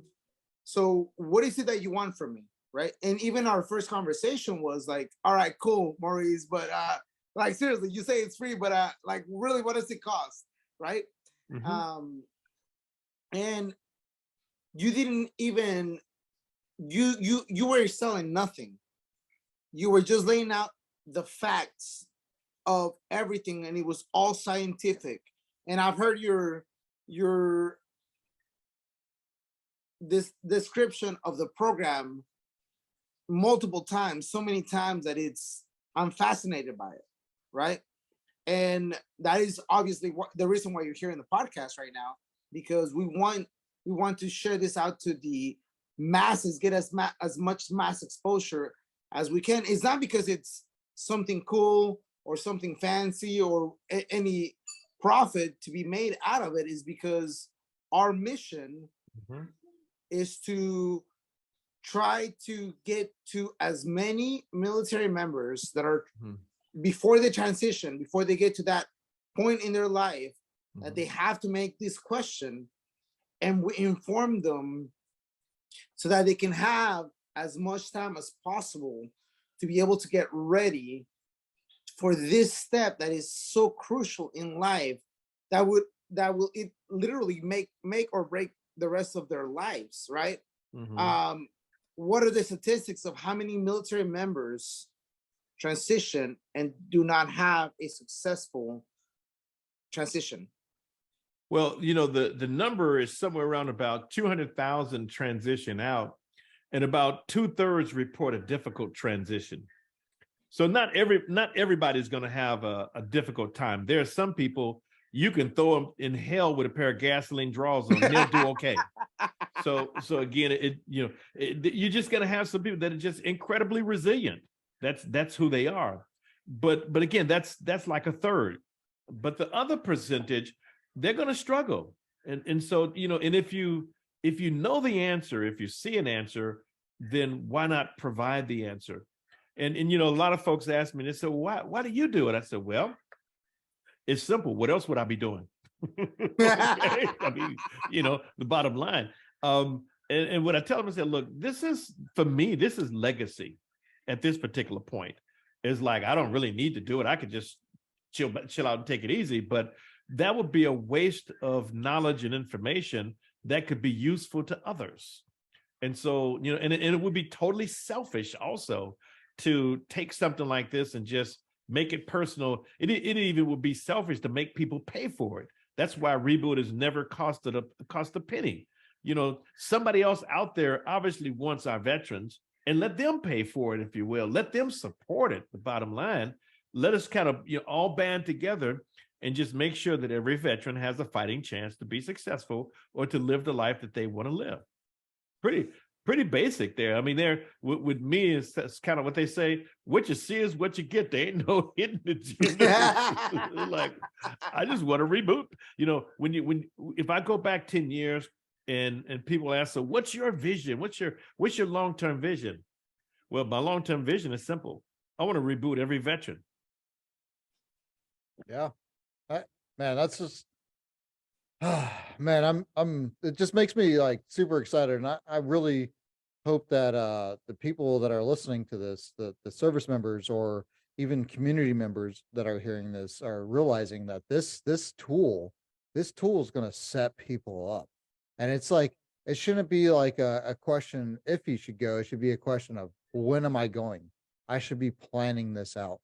So what is it that you want from me? Right? And even our first conversation was like, all right, cool, Maurice, but like seriously, you say it's free, but like really, what does it cost? Right? Mm-hmm. And you didn't even, you were selling nothing. You were just laying out the facts of everything, and it was all scientific. And I've heard this description of the program multiple times, so many times that I'm fascinated by it, right? And that is obviously the reason why you're here in the podcast right now, because we want to share this out to the masses, get as much mass exposure as we can. It's not because it's something cool or something fancy or any profit to be made out of it. Is because our mission Mm-hmm. is to try to get to as many military members that are Mm-hmm. before they transition, before they get to that point in their life, Mm-hmm. that they have to make this question, and we inform them so that they can have as much time as possible to be able to get ready for this step that is so crucial in life, that will it literally make or break the rest of their lives, right? Mm-hmm. What are the statistics of how many military members transition and do not have a successful transition? Well, you know, the number is somewhere around about 200,000 transition out, and about 2/3 report a difficult transition. So not everybody's going to have a difficult time. There are some people you can throw them in hell with a pair of gasoline draws on, and they'll do okay. So again, you're just going to have some people that are just incredibly resilient. That's who they are. But again, that's like a third. But the other percentage, they're going to struggle. And so, you know, and if you know the answer, if you see an answer, then why not provide the answer? And you know, a lot of folks ask me, they say, why do you do it? I said, well, it's simple. What else would I be doing? Okay? I mean, you know, the bottom line. And what I tell them, I said, look, this is, for me, this is legacy at this particular point. It's like, I don't really need to do it. I could just chill out and take it easy. But that would be a waste of knowledge and information that could be useful to others. And so, you know, and it would be totally selfish also to take something like this and just make it personal. It even would be selfish to make people pay for it. That's why Reboot has never cost a penny. You know, somebody else out there obviously wants our veterans, and let them pay for it, if you will. Let them support it. The bottom line, let us kind of, you know, all band together and just make sure that every veteran has a fighting chance to be successful or to live the life that they want to live. Pretty basic there. I mean, there with me, it's kind of what they say, what you see is what you get. There ain't no hidden agenda. Like, I just want to reboot. You know, if I go back 10 years and people ask, so what's your vision? What's your long-term vision? Well, my long-term vision is simple. I want to reboot every veteran. Yeah. Man, that's just, man, it just makes me like super excited. And I really hope that the people that are listening to this, the service members, or even community members that are hearing this are realizing that this tool is going to set people up. And it's like, it shouldn't be like a question if you should go. It should be a question of, when am I going? I should be planning this out.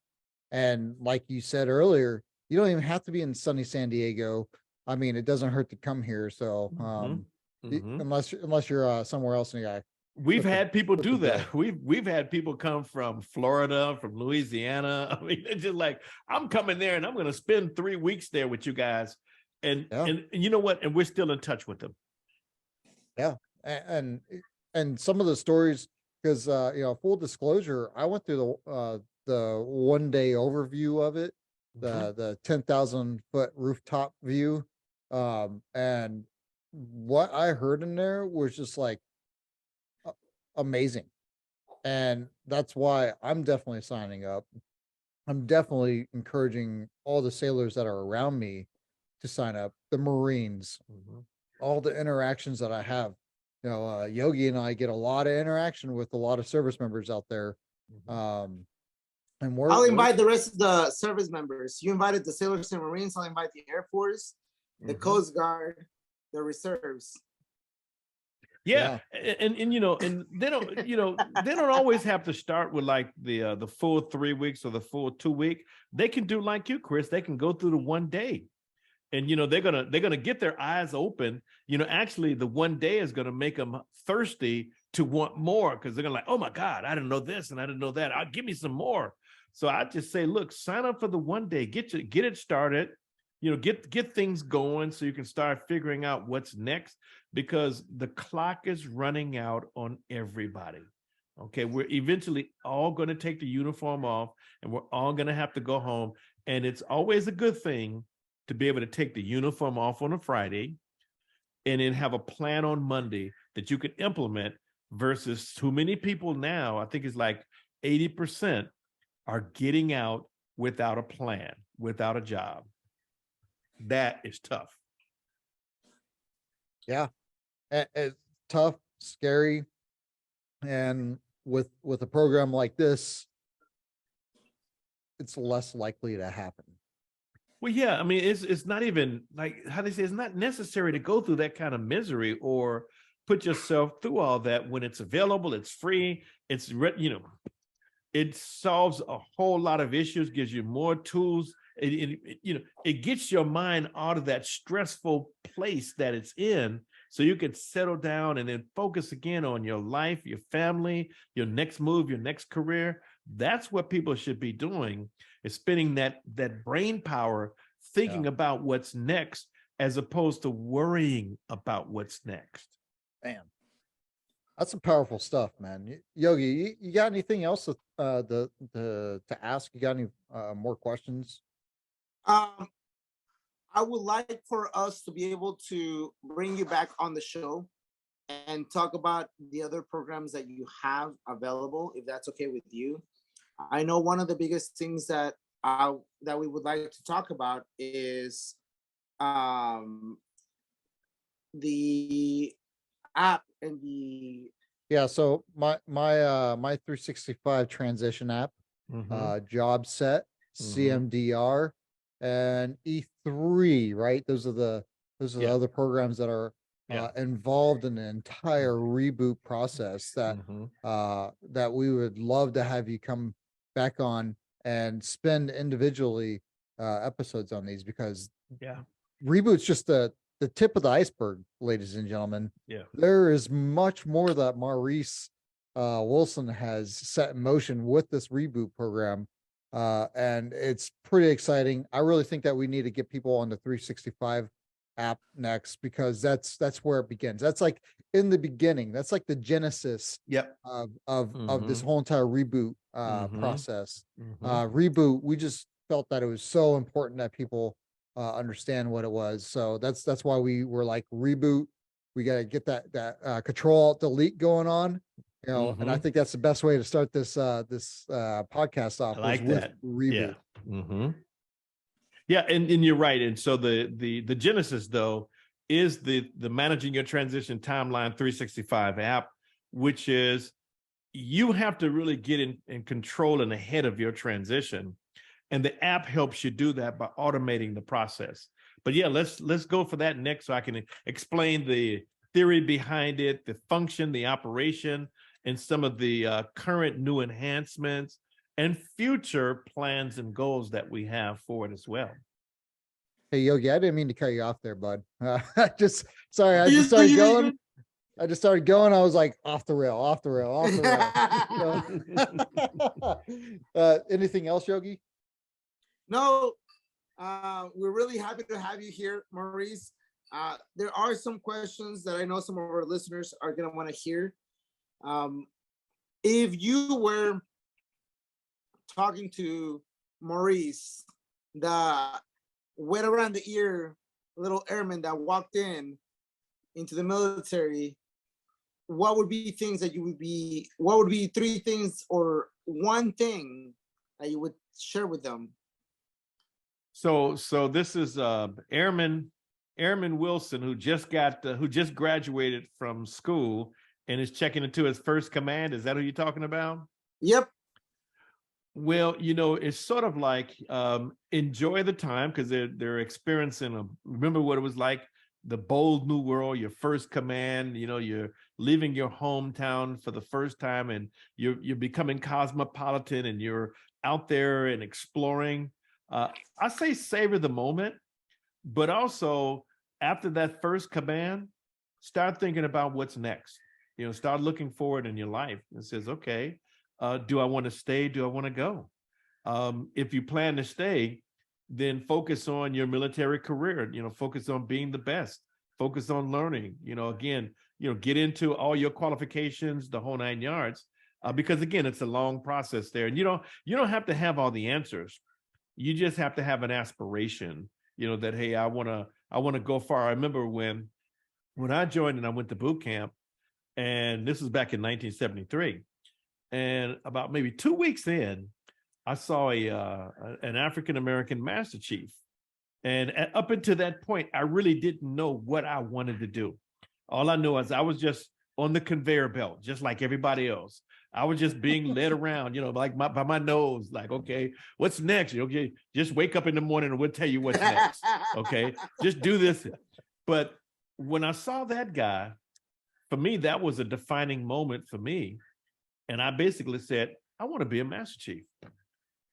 And like you said earlier, you don't even have to be in sunny San Diego. I mean, it doesn't hurt to come here. So unless you're somewhere else and you got, we've had people do the that. We've had people come from Florida, from Louisiana. I mean, it's just like, I'm coming there and I'm going to spend 3 weeks there with you guys. And you know what? And we're still in touch with them. Yeah. And some of the stories, because full disclosure, I went through the 1 day overview of it, the 10,000 foot rooftop view. And what I heard in there was just like amazing. And that's why I'm definitely signing up. I'm definitely encouraging all the sailors that are around me to sign up, the Marines, all the interactions that I have. Yogi and I get a lot of interaction with a lot of service members out there. And I'll invite the rest of the service members. You invited the sailors and Marines. I'll invite the Air Force, the Coast Guard, the reserves. Yeah. And and they don't, they don't always have to start with like the full 3 weeks or the full 2 week. They can do like you, Chris. They can go through the 1 day. And they're gonna get their eyes open. Actually, the 1 day is gonna make them thirsty to want more, because they're gonna like, oh my God, I didn't know this and I didn't know that. I'll give me some more. So I just say, look, sign up for the 1 day, get it started, get things going so you can start figuring out what's next, because the clock is running out on everybody. Okay, we're eventually all going to take the uniform off and we're all going to have to go home. And it's always a good thing to be able to take the uniform off on a Friday and then have a plan on Monday that you can implement, versus too many people now, I think it's like 80% are getting out without a plan, without a job. That is tough. Yeah. It's tough, scary. And with a program like this, it's less likely to happen. Well, yeah, I mean, it's not even like, how they say, it's not necessary to go through that kind of misery or put yourself through all that when it's available, it's free, it solves a whole lot of issues, gives you more tools. It gets your mind out of that stressful place that it's in, so you can settle down and then focus again on your life, your family, your next move, your next career. That's what people should be doing, is spending that brain power thinking about what's next, as opposed to worrying about what's next. Man, that's some powerful stuff, man. Yogi, you got anything else to ask? You got any more questions? I would like for us to be able to bring you back on the show and talk about the other programs that you have available, if that's okay with you. I know one of the biggest things that we would like to talk about is the app and the so my 365 transition app, Job Set, CMDR, and E3, right? Those are the other programs that are involved in the entire reboot process that that we would love to have you come back on and spend individually episodes on these, because reboot's just the tip of the iceberg, ladies and gentlemen. There is much more that Maurice Wilson has set in motion with this reboot program, and it's pretty exciting. I really think that we need to get people on the 365 app next, because that's where it begins. That's like in the beginning. That's like the genesis of this whole entire reboot process. Reboot, we just felt that it was so important that people understand what it was. So that's why we were like, reboot, we got to get that control alt delete going on, and I think that's the best way to start this podcast off. I like that. Reboot. And you're right. And so the genesis, though, is the Managing Your Transition Timeline 365 app, which is, you have to really get in control and ahead of your transition. And the app helps you do that by automating the process. But yeah, let's go for that next so I can explain the theory behind it, the function, the operation, and some of the current new enhancements and future plans and goals that we have for it as well. Hey, Yogi, I didn't mean to cut you off there, bud. Sorry, I just started going. I was like, off the rail. Anything else, Yogi? No, we're really happy to have you here, Maurice. There are some questions that I know some of our listeners are going to want to hear. If you were talking to Maurice, the wet around the ear little airman that walked into the military, what would be things that what would be 3 things or 1 thing that you would share with them? So this is Airman Wilson, who just graduated from school and is checking into his first command. Is that who you're talking about? Yep. Well, it's sort of like enjoy the time, because they're experiencing remember what it was like, the bold new world, your first command. You're leaving your hometown for the first time, and you're becoming cosmopolitan, and you're out there and exploring. I say savor the moment, but also after that first command, start thinking about what's next. Start looking forward in your life and says, okay, do I want to stay? Do I want to go? If you plan to stay, then focus on your military career. Focus on being the best. Focus on learning. Get into all your qualifications, the whole 9 yards, because again, it's a long process there, and you don't have to have all the answers. You just have to have an aspiration. That hey, I want to go far. I remember when I joined and I went to boot camp, and this was back in 1973. And about maybe 2 weeks in, I saw an African-American Master Chief. And up until that point, I really didn't know what I wanted to do. All I knew is I was just on the conveyor belt, just like everybody else. I was just being led around, like by my nose, like, okay, what's next? Okay, just wake up in the morning and we'll tell you what's next. Okay, just do this. But when I saw that guy, for me, that was a defining moment for me. And I basically said, I want to be a Master Chief.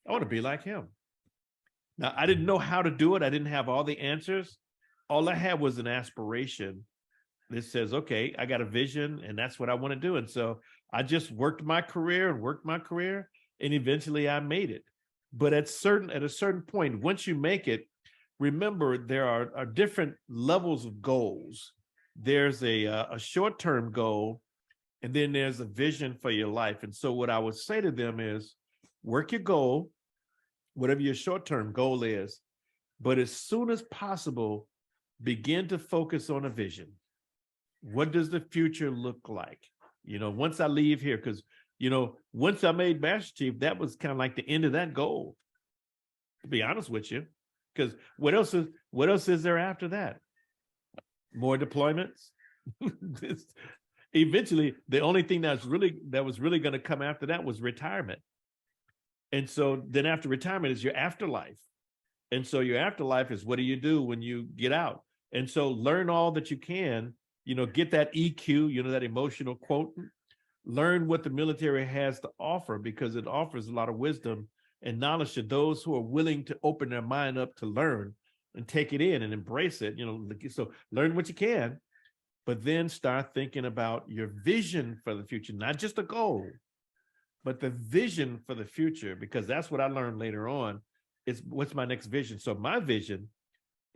I want to be like him. Now, I didn't know how to do it. I didn't have all the answers. All I had was an aspiration that says, okay, I got a vision, and that's what I want to do. And so I just worked my career, and eventually I made it. But at a certain point, once you make it, remember there are different levels of goals. There's a short-term goal, and then there's a vision for your life. And so what I would say to them is, work your goal, whatever your short-term goal is, but as soon as possible, begin to focus on a vision. What does the future look like? Once I leave here, because, once I made Master Chief, that was kind of like the end of that goal, to be honest with you, because what else is there after that? More deployments? Eventually, the only thing that was really going to come after that was retirement. And so then after retirement is your afterlife. And so your afterlife is, what do you do when you get out? And so learn all that you can, get that EQ, that emotional quotient, learn what the military has to offer, because it offers a lot of wisdom and knowledge to those who are willing to open their mind up to learn and take it in and embrace it. So learn what you can, but then start thinking about your vision for the future, not just a goal, but the vision for the future, because that's what I learned later on is what's my next vision. So my vision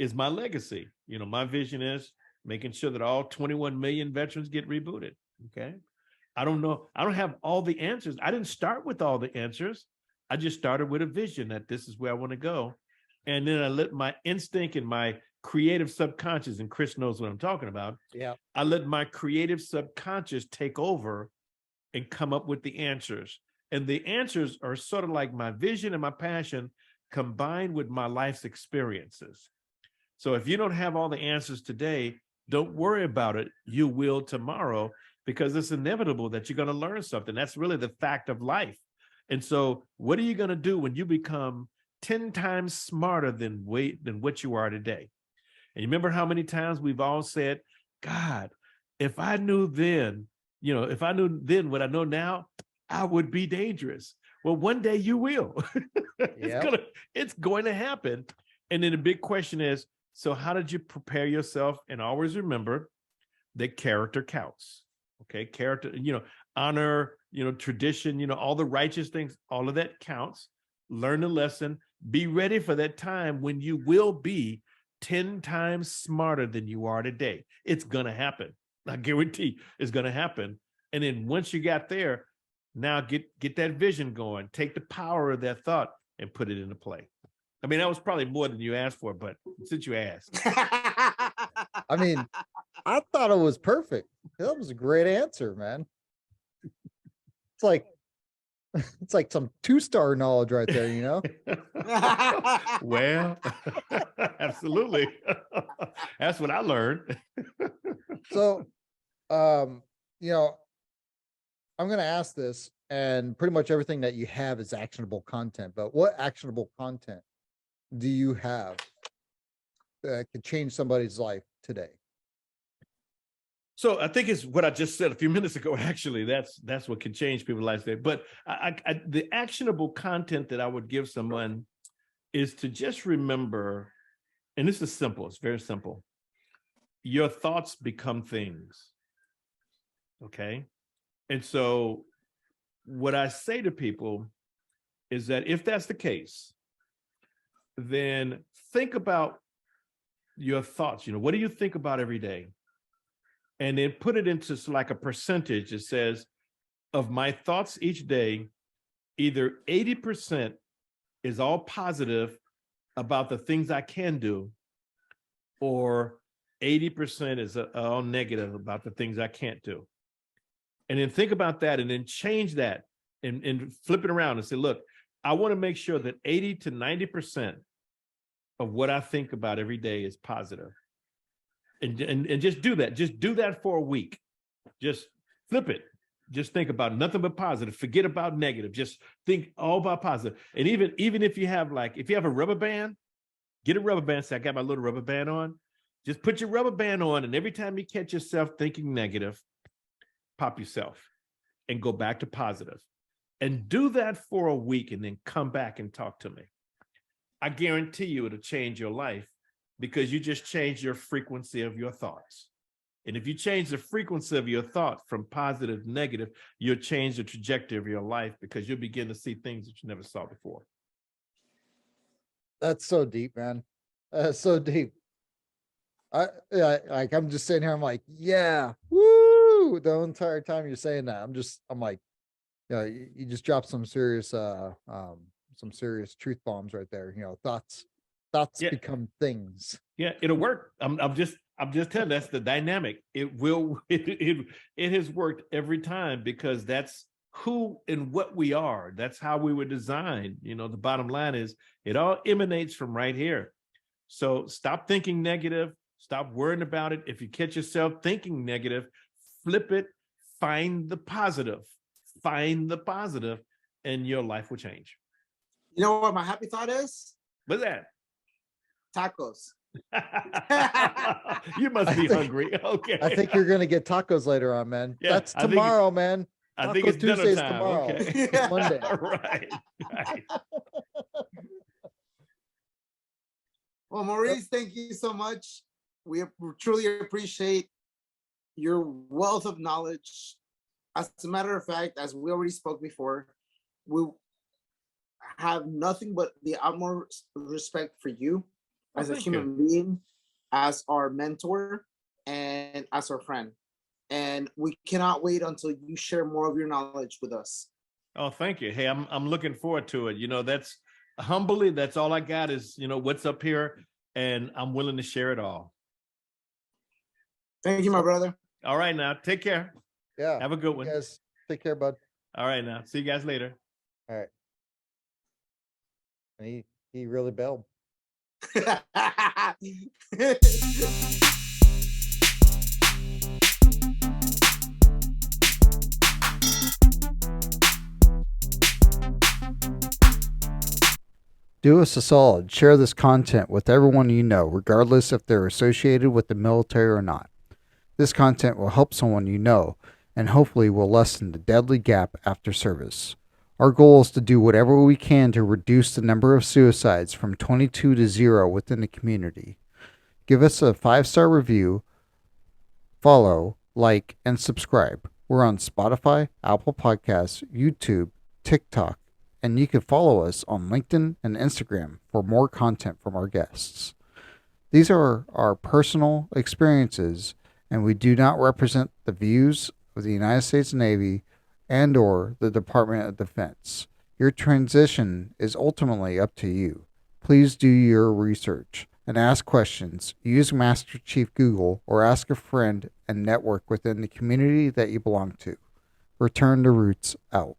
is my legacy. My vision is making sure that all 21 million veterans get rebooted. Okay. I don't know. I don't have all the answers. I didn't start with all the answers. I just started with a vision that this is where I want to go. And then I let my instinct and my creative subconscious, and Chris knows what I'm talking about. Yeah. I let my creative subconscious take over and come up with the answers. And the answers are sort of like my vision and my passion combined with my life's experiences. So if you don't have all the answers today, don't worry about it. You will tomorrow. because it's inevitable that you're going to learn something. That's really the fact of life. And so what are you going to do when you become 10 times smarter than what you are today? And you remember how many times we've all said, God, if I knew then, if I knew then what I know now, I would be dangerous. Well, one day you will. It's going to happen. And then the big question is, so how did you prepare yourself? And always remember that character counts. Okay, character, honor, tradition, all the righteous things, all of that counts. Learn the lesson. Be ready for that time when you will be 10 times smarter than you are today. It's going to happen. I guarantee it's going to happen. And then once you got there, now get that vision going. Take the power of that thought and put it into play. I mean, that was probably more than you asked for, but since you asked. I mean, I thought it was perfect. That was a great answer, man. It's like some 2-star knowledge right there, Well, absolutely. That's what I learned. So, I'm going to ask this, and pretty much everything that you have is actionable content, but what actionable content do you have that could change somebody's life today? So I think it's what I just said a few minutes ago. Actually, that's what can change people's lives today. But the actionable content that I would give someone is to just remember, and this is simple. It's very simple. Your thoughts become things. Okay. And so what I say to people is that if that's the case, then think about your thoughts. What do you think about every day? And then put it into like a percentage. It says, of my thoughts each day, either 80% is all positive about the things I can do, or 80% is all negative about the things I can't do. And then think about that, and then change that and flip it around and say, look, I want to make sure that 80 to 90% of what I think about every day is positive. And just do that. Just do that for a week. Just flip it. Just think about nothing but positive. Forget about negative. Just think all about positive. And even if you have a rubber band, get a rubber band. Say, I got my little rubber band on. Just put your rubber band on, and every time you catch yourself thinking negative, pop yourself and go back to positive. And do that for a week, and then come back and talk to me. I guarantee you it'll change your life, because you just change your frequency of your thoughts. And if you change the frequency of your thought from positive to negative, you'll change the trajectory of your life, because you'll begin to see things that you never saw before. That's so deep, man. That's so deep. I'm just sitting here. I'm like, yeah, woo! The entire time you're saying that, I'm like, you just dropped some serious truth bombs right there. Thoughts become things. Yeah, it'll work. I'm just telling you, that's the dynamic. It will. It has worked every time, because that's who and what we are. That's how we were designed. The bottom line is it all emanates from right here. So stop thinking negative. Stop worrying about it. If you catch yourself thinking negative, flip it. Find the positive. Find the positive, and your life will change. You know what my happy thought is? What's that? Tacos. You must be hungry. Okay. I think you're gonna get tacos later on, man. Yeah, that's tomorrow, man. I think it's Tuesdays time. Tomorrow. Okay. Monday. Right. Well, Maurice, thank you so much. We truly appreciate your wealth of knowledge. As a matter of fact, as we already spoke before, we have nothing but the utmost respect for you as a human being, as our mentor, and as our friend. And we cannot wait until you share more of your knowledge with us. Oh, thank you. Hey, I'm looking forward to it. That's humbly, that's all I got is, what's up here, and I'm willing to share it all. Thank you, my brother. All right, now, take care. Yeah. Have a good one. Yes. Take care, bud. All right, now. See you guys later. All right. He really bailed. Do us a solid. Share this content with everyone you know, regardless if they're associated with the military or not. This content will help someone you know and hopefully will lessen the deadly gap after service. Our goal is to do whatever we can to reduce the number of suicides from 22 to 0 within the community. Give us a 5-star review, follow, like, and subscribe. We're on Spotify, Apple Podcasts, YouTube, TikTok, and you can follow us on LinkedIn and Instagram for more content from our guests. These are our personal experiences, and we do not represent the views of the United States Navy and or the Department of Defense. Your transition is ultimately up to you. Please do your research and ask questions. Use Master Chief Google or ask a friend and network within the community that you belong to. Return to Roots out.